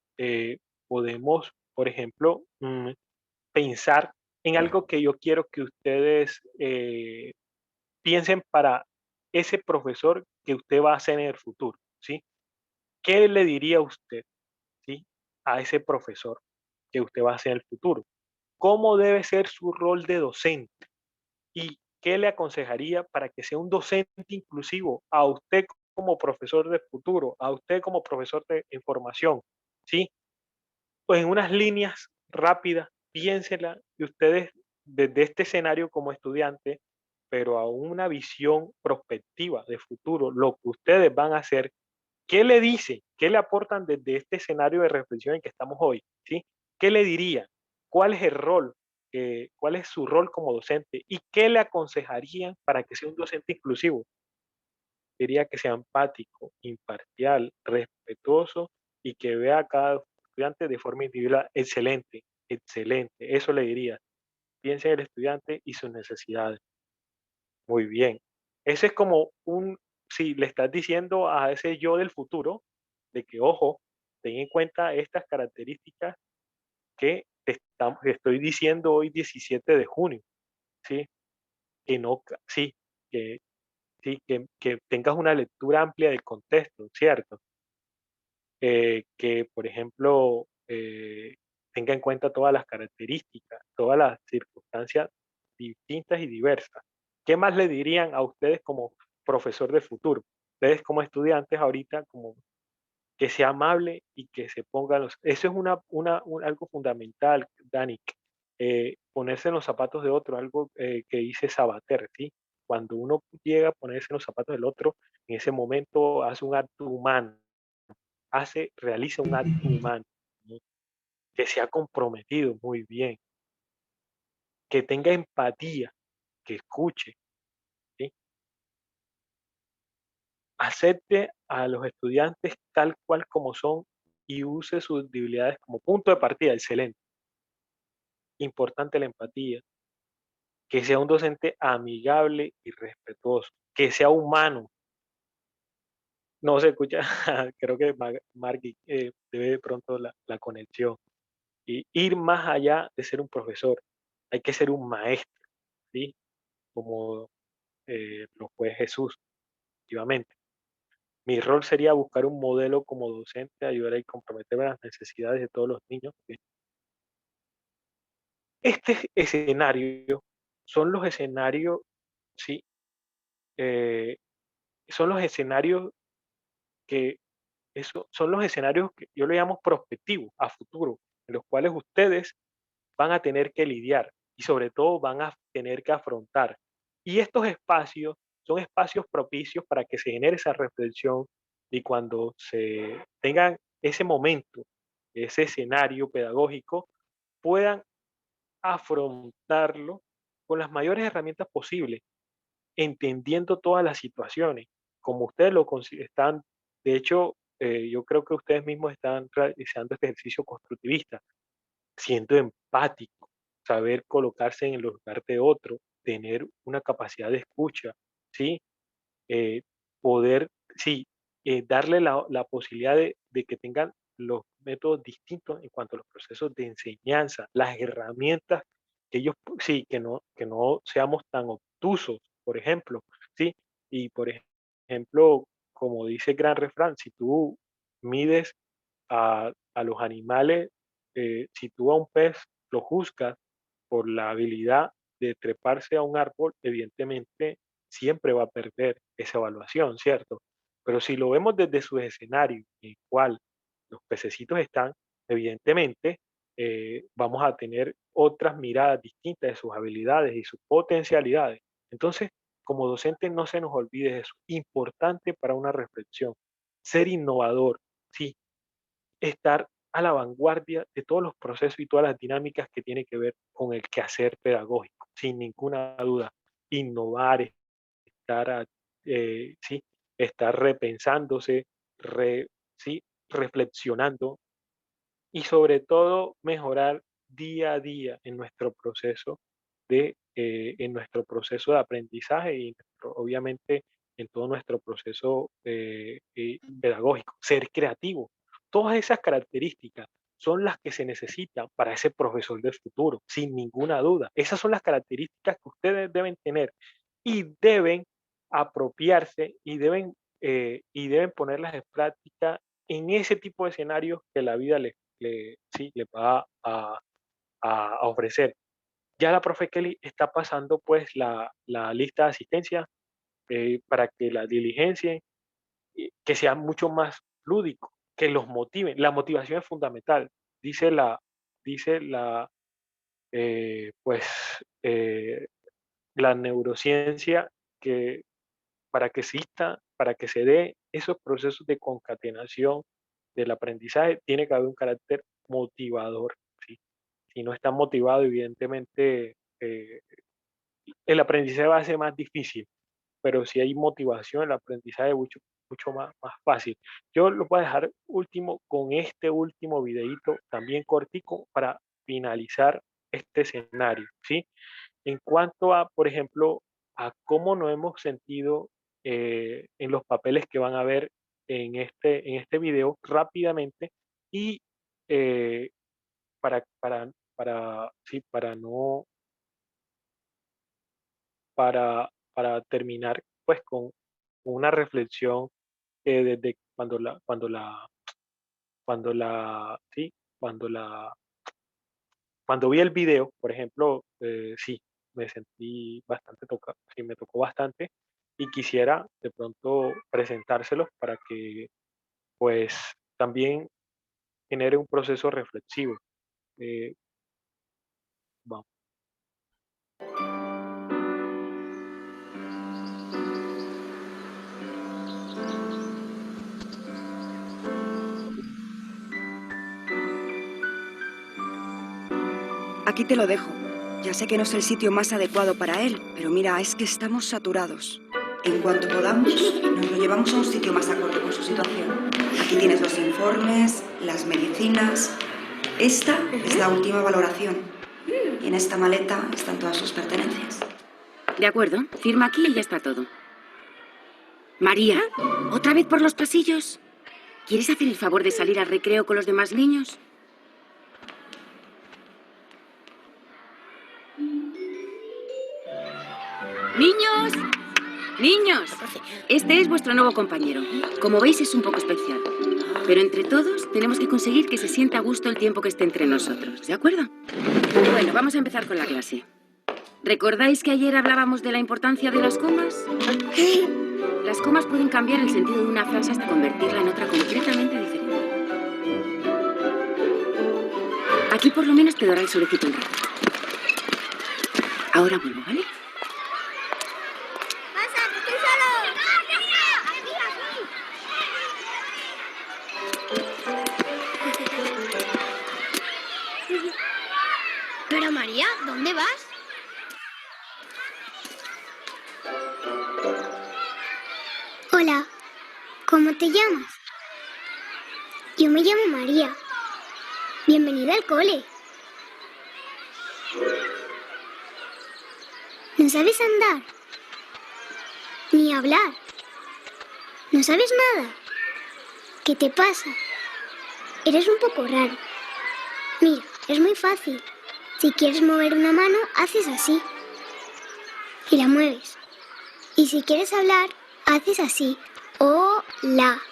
podemos, por ejemplo, pensar en algo que yo quiero que ustedes piensen para ese profesor que usted va a ser en el futuro, ¿sí? ¿Qué le diría usted, ¿sí? A ese profesor que usted va a ser en el futuro? ¿Cómo debe ser su rol de docente? ¿Y qué le aconsejaría para que sea un docente inclusivo a usted como profesor de futuro, a usted como profesor de información? ¿Sí? Pues en unas líneas rápidas, piénsela y ustedes desde este escenario como estudiante, pero a una visión prospectiva de futuro, lo que ustedes van a hacer, ¿qué le dicen? ¿Qué le aportan desde este escenario de reflexión en que estamos hoy? ¿Sí? ¿Qué le dirían? ¿Cuál es el rol? ¿Cuál es su rol como docente? ¿Y qué le aconsejarían para que sea un docente inclusivo? diría que sea empático, imparcial, respetuoso y que vea a cada estudiante de forma individual. Excelente, excelente. Eso le diría. Piense en el estudiante y sus necesidades. Muy bien. Ese es como si le estás diciendo a ese yo del futuro, de que, ojo, ten en cuenta estas características que te estoy diciendo hoy 17 de junio, ¿sí? Que no, sí, que, sí, que tengas una lectura amplia del contexto, ¿cierto? Que, por ejemplo, tenga en cuenta todas las características, todas las circunstancias distintas y diversas. ¿Qué más le dirían a ustedes como profesor de futuro? Ustedes como estudiantes ahorita, como que sea amable y que se pongan los... Eso es algo fundamental, Dani, ponerse en los zapatos de otro, algo que dice Sabater, ¿sí? Cuando uno llega a ponerse en los zapatos del otro, en ese momento hace un acto humano, realiza un acto humano, ¿no? Que sea comprometido muy bien, que tenga empatía, que escuche, ¿sí? Acepte a los estudiantes tal cual como son y use sus debilidades como punto de partida. Excelente. Importante la empatía, que sea un docente amigable y respetuoso, que sea humano. No se escucha, creo que Margui debe de pronto la conexión. Y ir más allá de ser un profesor, hay que ser un maestro, ¿sí? Como lo fue Jesús, efectivamente. Mi rol sería buscar un modelo como docente, ayudar y comprometerme a las necesidades de todos los niños. ¿Sí? Este escenario son los escenarios, ¿sí? Eh, son los escenarios que, son los escenarios que yo le llamo prospectivos, a futuro, en los cuales ustedes van a tener que lidiar y sobre todo van a tener que afrontar. Y estos espacios son espacios propicios para que se genere esa reflexión y cuando se tengan ese momento, ese escenario pedagógico, puedan afrontarlo con las mayores herramientas posibles, entendiendo todas las situaciones, como ustedes están, de hecho, yo creo que ustedes mismos están realizando este ejercicio constructivista, siendo empático, saber colocarse en el lugar de otro, tener una capacidad de escucha, ¿sí? Eh, poder, sí, darle la posibilidad de que tengan los métodos distintos en cuanto a los procesos de enseñanza, las herramientas que ellos, sí, que no seamos tan obtusos, por ejemplo, ¿sí? Y por ejemplo, como dice el gran refrán, si tú mides a los animales, si tú a un pez lo juzgas por la habilidad de treparse a un árbol, evidentemente siempre va a perder esa evaluación, ¿cierto? Pero si lo vemos desde su escenario en el cual los pececitos están, evidentemente vamos a tener otras miradas distintas de sus habilidades y sus potencialidades. Entonces, como docente, no se nos olvide eso. Importante para una reflexión. Ser innovador, sí, estar a la vanguardia de todos los procesos y todas las dinámicas que tienen que ver con el quehacer pedagógico, sin ninguna duda. Innovar, sí, estar repensándose, sí, reflexionando y sobre todo mejorar día a día en nuestro proceso de aprendizaje y obviamente en todo nuestro proceso pedagógico. Ser creativo. Todas esas características son las que se necesitan para ese profesor del futuro, sin ninguna duda. Esas son las características que ustedes deben tener y deben apropiarse y deben ponerlas en práctica en ese tipo de escenarios que la vida sí, les va a ofrecer. Ya la profe Kelly está pasando pues la lista de asistencia para que la diligencien, que sea mucho más lúdico, que los motiven. La motivación es fundamental. Dice la, pues, la neurociencia que para que exista, para que se dé esos procesos de concatenación del aprendizaje, tiene que haber un carácter motivador. ¿Sí? Si no está motivado, evidentemente el aprendizaje va a ser más difícil. pero si hay motivación, el aprendizaje es mucho más fácil. Yo lo voy a dejar último con este último videito, también cortico, para finalizar este escenario, ¿sí? En cuanto a, por ejemplo, a cómo nos hemos sentido en los papeles que van a ver en este video rápidamente y eh, sí, para terminar pues con una reflexión desde sí, cuando vi el video, por ejemplo, sí, me sentí bastante tocado, sí, me tocó bastante y quisiera de pronto presentárselos para que pues también genere un proceso reflexivo. Eh, vamos. Aquí te lo dejo. Ya sé que no es el sitio más adecuado para él, pero mira, es que estamos saturados. En cuanto podamos, nos lo llevamos a un sitio más acorde con su situación. Aquí tienes los informes, las medicinas. Esta es la última valoración. Y en esta maleta están todas sus pertenencias. De acuerdo, firma aquí y ya está todo. María, ¿otra vez por los pasillos? ¿Quieres hacer el favor de salir al recreo con los demás niños? ¡Niños! ¡Niños! Este es vuestro nuevo compañero. Como veis, es un poco especial. Pero entre todos tenemos que conseguir que se sienta a gusto el tiempo que esté entre nosotros, ¿de acuerdo? Bueno, vamos a empezar con la clase. ¿Recordáis que ayer hablábamos de la importancia de las comas? Las comas pueden cambiar el sentido de una frase hasta convertirla en otra completamente diferente. Aquí por lo menos te dará el solecito un rato. Ahora vuelvo, ¿vale? Pero María, ¿dónde vas? Hola, ¿cómo te llamas? Yo me llamo María. Bienvenida al cole. ¿No sabes andar? Ni hablar. ¿No sabes nada? ¿Qué te pasa? Eres un poco raro. Mira, es muy fácil. Si quieres mover una mano, haces así. Y la mueves. Y si quieres hablar, haces así. Hola.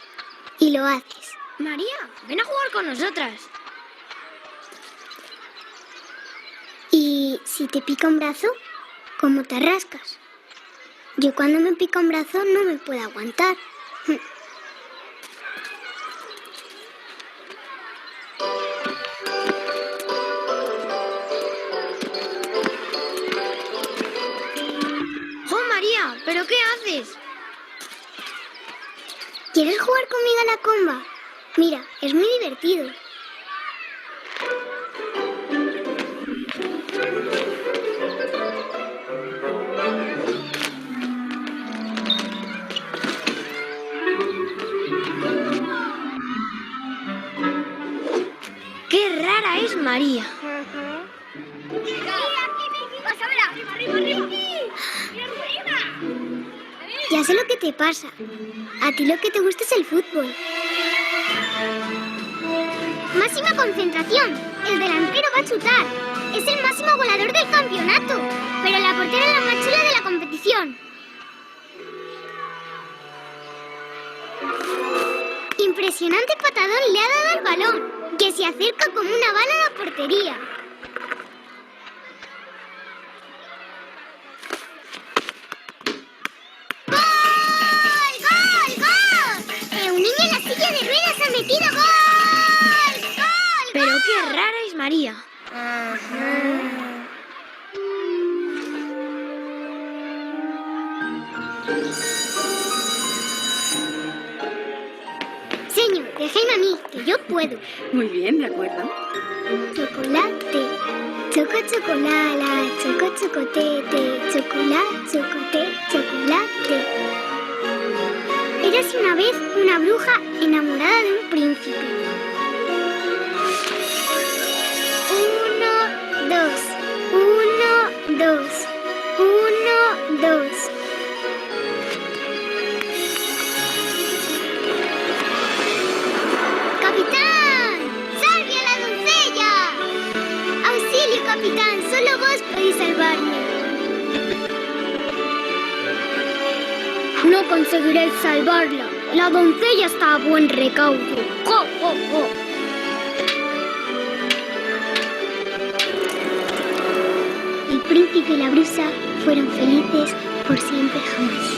Y lo haces. María, ven a jugar con nosotras. Y si te pica un brazo, ¿cómo te rascas? Yo cuando me pica un brazo no me puedo aguantar. ¿Pero qué haces? ¿Quieres jugar conmigo a la comba? Mira, es muy divertido. ¡Qué rara es María! Ya sé lo que te pasa. A ti lo que te gusta es el fútbol. Máxima concentración. El delantero va a chutar. Es el máximo goleador del campeonato. Pero la portera es la más chula de la competición. Impresionante patadón le ha dado al balón, que se acerca como una bala a la portería. Pero qué rara es María. Señor, déjeme a mí, que yo puedo. Muy bien, de acuerdo. Chocolate, chocolala, chocotete, chocolate, chocolate. Érase una vez una bruja enamorada de un príncipe. 1, 2, 1, 2, 1, 2. ¡Capitán! ¡Salve a la doncella! ¡Auxilio, capitán! Solo vos podéis salvarme. No conseguiréis salvarla. La doncella está a buen recaudo. ¡Jo, jo, jo! El príncipe y la bruja fueron felices por siempre jamás.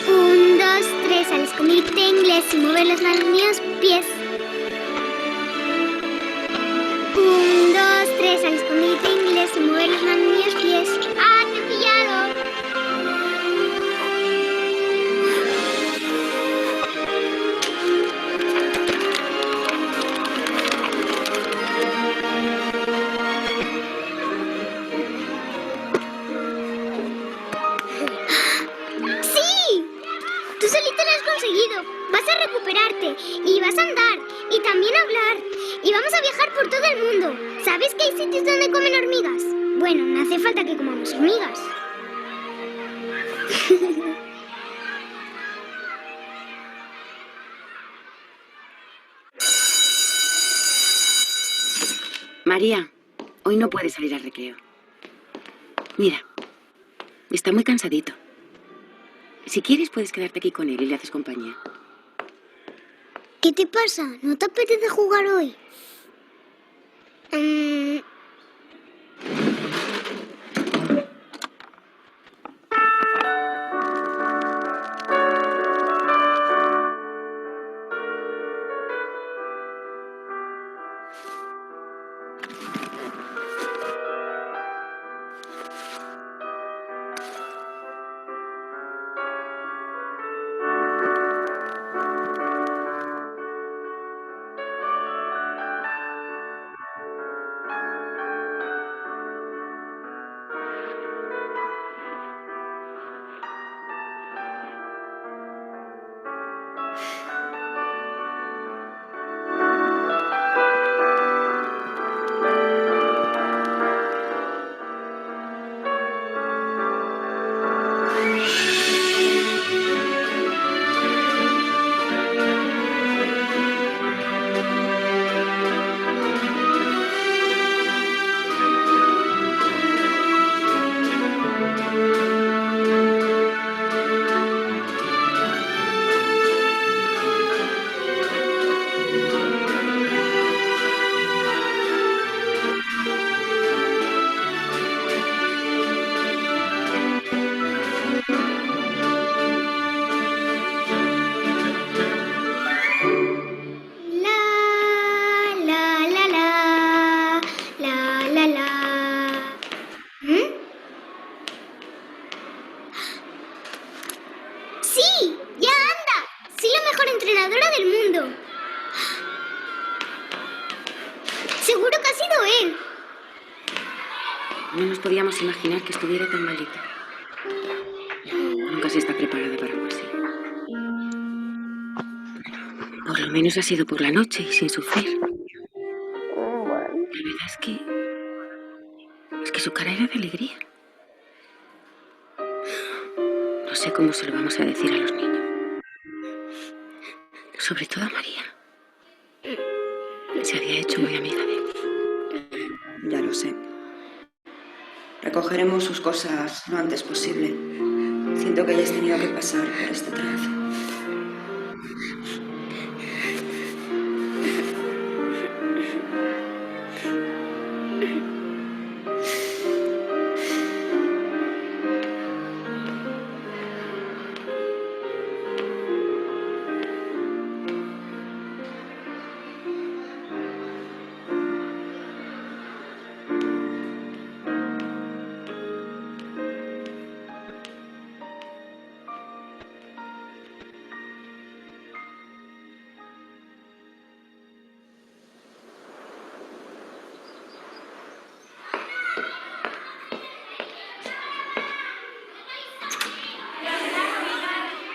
1, 2, 3, al escondite inglés y mover las manos míos, pies. 1, 2, 3, al escondite inglés y mover las manos míos, pies. ¡Ah, te he pillado! Vas a recuperarte y vas a andar y también hablar y vamos a viajar por todo el mundo. ¿Sabes que hay sitios donde comen hormigas? Bueno, no hace falta que comamos hormigas. María, hoy no puedes salir al recreo. Mira, está muy cansadito. Si quieres, puedes quedarte aquí con él y le haces compañía. ¿Qué te pasa? ¿No te apetece jugar hoy? Seguro que ha sido él. No nos podíamos imaginar que estuviera tan malita. Nunca se está preparada para algo así. Por lo menos ha sido por la noche y sin sufrir. La verdad es que su cara era de alegría. No sé cómo se lo vamos a decir a los niños. Sobre todo a María. Se había hecho muy amiga de él. Ya lo sé. Recogeremos sus cosas lo antes posible. Siento que hayas tenido que pasar por este trance.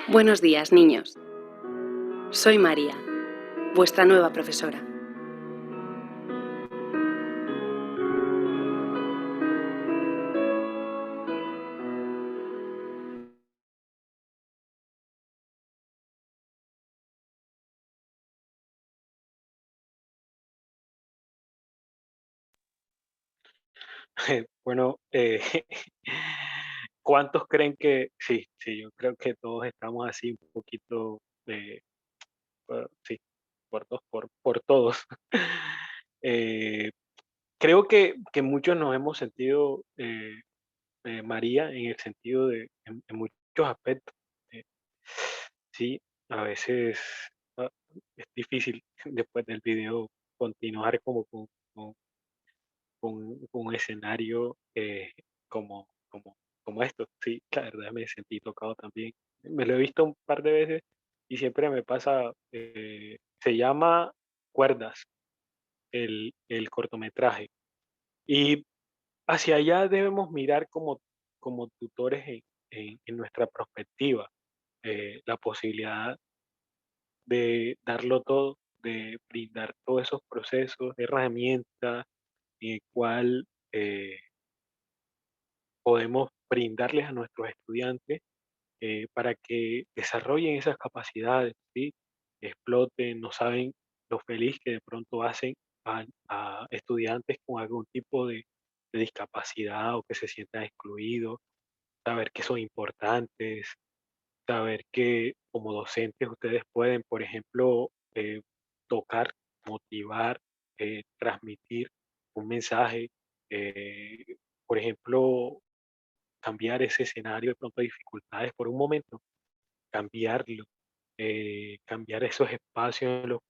Buenos días, niños. Soy María, vuestra nueva profesora. Bueno, ¿cuántos creen que sí? Sí, yo creo que todos estamos así un poquito, sí, por todos. Eh, Creo que muchos nos hemos sentido, María, en el sentido de, en muchos aspectos. eh, sí, a veces ah, es difícil después del video continuar como con un escenario como esto. Sí, la verdad me sentí tocado también. Me lo he visto un par de veces y siempre me pasa, se llama Cuerdas, el cortometraje. Y hacia allá debemos mirar como tutores en nuestra perspectiva, la posibilidad de darlo todo, de brindar todos esos procesos, herramientas, en el cual podemos brindarles a nuestros estudiantes para que desarrollen esas capacidades, ¿sí? Exploten, no saben lo feliz que de pronto hacen a estudiantes con algún tipo de discapacidad o que se sientan excluidos, saber que son importantes, saber que como docentes ustedes pueden, por ejemplo, tocar, motivar, transmitir un mensaje, eh, por ejemplo, cambiar ese escenario de pronto de dificultades por un momento, cambiarlo, cambiar esos espacios en los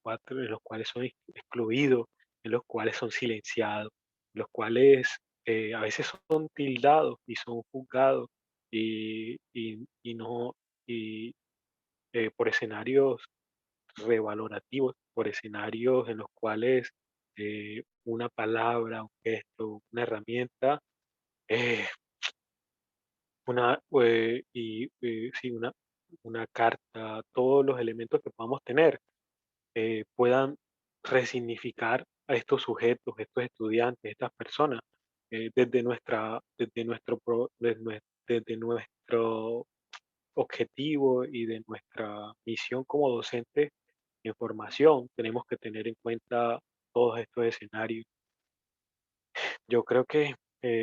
cuales son excluidos, en los cuales son silenciados, en los cuales a veces son tildados y son juzgados y no, y por escenarios revalorativos, por escenarios en los cuales una palabra, un gesto, una herramienta, eh, sí, una carta, todos los elementos que podamos tener, puedan resignificar a estos sujetos, estos estudiantes, estas personas, desde nuestro objetivo y de nuestra misión como docentes en formación. Tenemos que tener en cuenta todos estos escenarios. Yo creo que,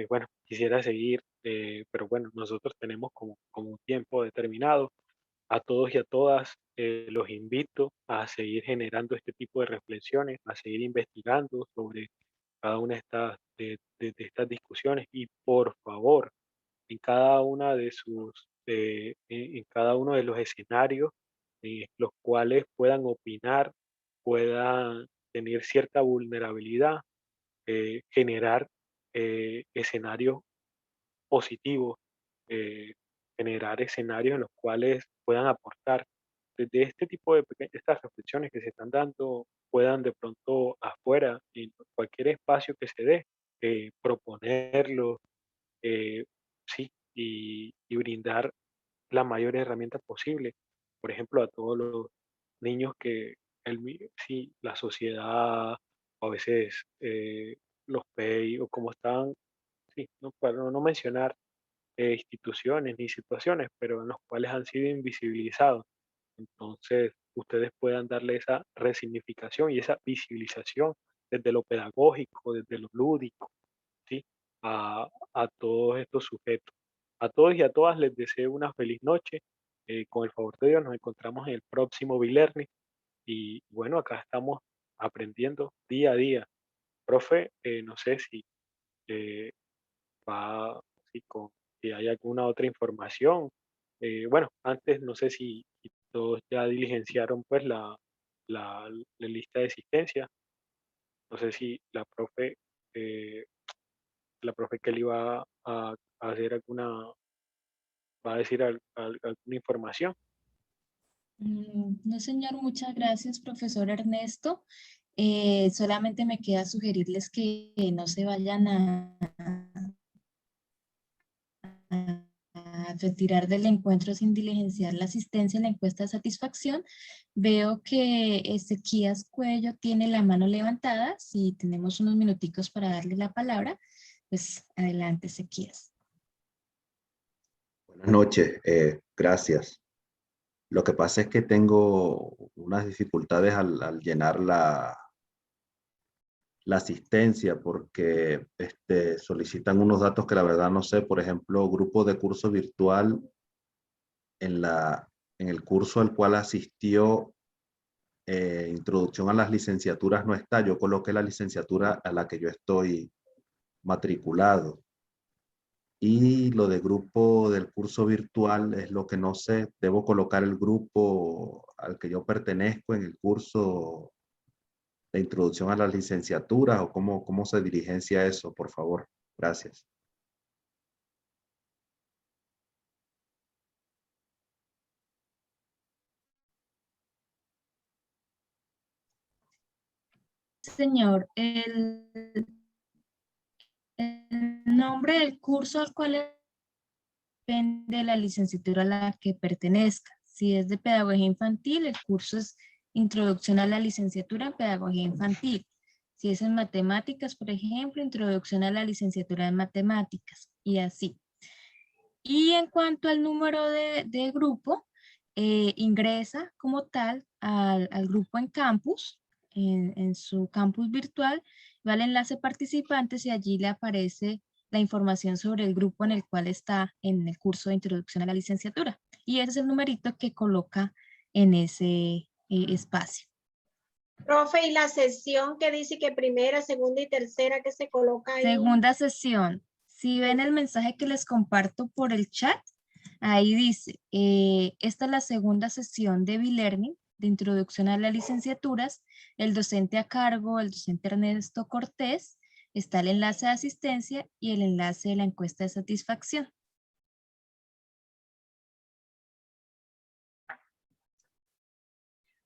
bueno, quisiera seguir, pero bueno, nosotros tenemos como un tiempo determinado. A todos y a todas los invito a seguir generando este tipo de reflexiones, a seguir investigando sobre cada una de estas discusiones y por favor, en cada una de en cada uno de los escenarios en los cuales puedan opinar, puedan tener cierta vulnerabilidad, generar escenarios positivos, eh, generar escenarios en los cuales puedan aportar desde este tipo de estas reflexiones que se están dando, puedan de pronto afuera, en cualquier espacio que se dé, proponerlo, sí, y brindar la mayor herramienta posible. Por ejemplo, a todos los niños que sí, la sociedad, o a veces los PEI, o como están, sí, no, para no mencionar instituciones ni situaciones, pero en los cuales han sido invisibilizados. Entonces, ustedes puedan darle esa resignificación y esa visibilización desde lo pedagógico, desde lo lúdico, ¿sí? A todos estos sujetos. A todos y a todas les deseo una feliz noche. Con el favor de Dios nos encontramos en el próximo Bilerni y bueno, acá estamos aprendiendo día a día. Profe, no sé eh, va, si hay alguna otra información. Bueno, antes no sé si todos ya diligenciaron pues la lista de asistencia. No sé si eh, la profe Kelly a hacer va a decir alguna información. No, señor, muchas gracias, profesor Ernesto. Solamente me queda sugerirles que no se vayan a retirar del encuentro sin diligenciar la asistencia en la encuesta de satisfacción. Veo que Ezequías Cuello tiene la mano levantada. Si tenemos unos minuticos para darle la palabra, pues adelante, Ezequías. Buenas noches, gracias. Lo que pasa es que tengo unas dificultades al llenar la asistencia porque solicitan unos datos que la verdad no sé. Por ejemplo, grupo de curso virtual en el curso al cual asistió, introducción a las licenciaturas no está. Yo coloqué la licenciatura a la que yo estoy matriculado. Y lo de grupo del curso virtual es lo que no sé. ¿Debo colocar el grupo al que yo pertenezco en el curso de introducción a las licenciaturas o cómo se diligencia eso, por favor? Gracias. Señor, el nombre del curso al cual depende de la licenciatura a la que pertenezca. Si es de pedagogía infantil, el curso es Introducción a la licenciatura en pedagogía infantil. Si es en matemáticas, por ejemplo, Introducción a la licenciatura en matemáticas, y así. Y en cuanto al número de grupo, ingresa como tal al grupo en campus, en su campus virtual, va al enlace participantes y allí le aparece la información sobre el grupo en el cual está en el curso de introducción a la licenciatura. Y ese es el numerito que coloca en ese espacio. Profe, y la sesión que dice que primera, segunda y tercera, que se coloca ahí. Segunda sesión. Si ven el mensaje que les comparto por el chat, ahí dice, esta es la segunda sesión de B-Learning, de introducción a las licenciaturas. El docente a cargo, el docente Ernesto Cortés, está el enlace de asistencia y el enlace de la encuesta de satisfacción.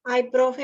Ay, profe,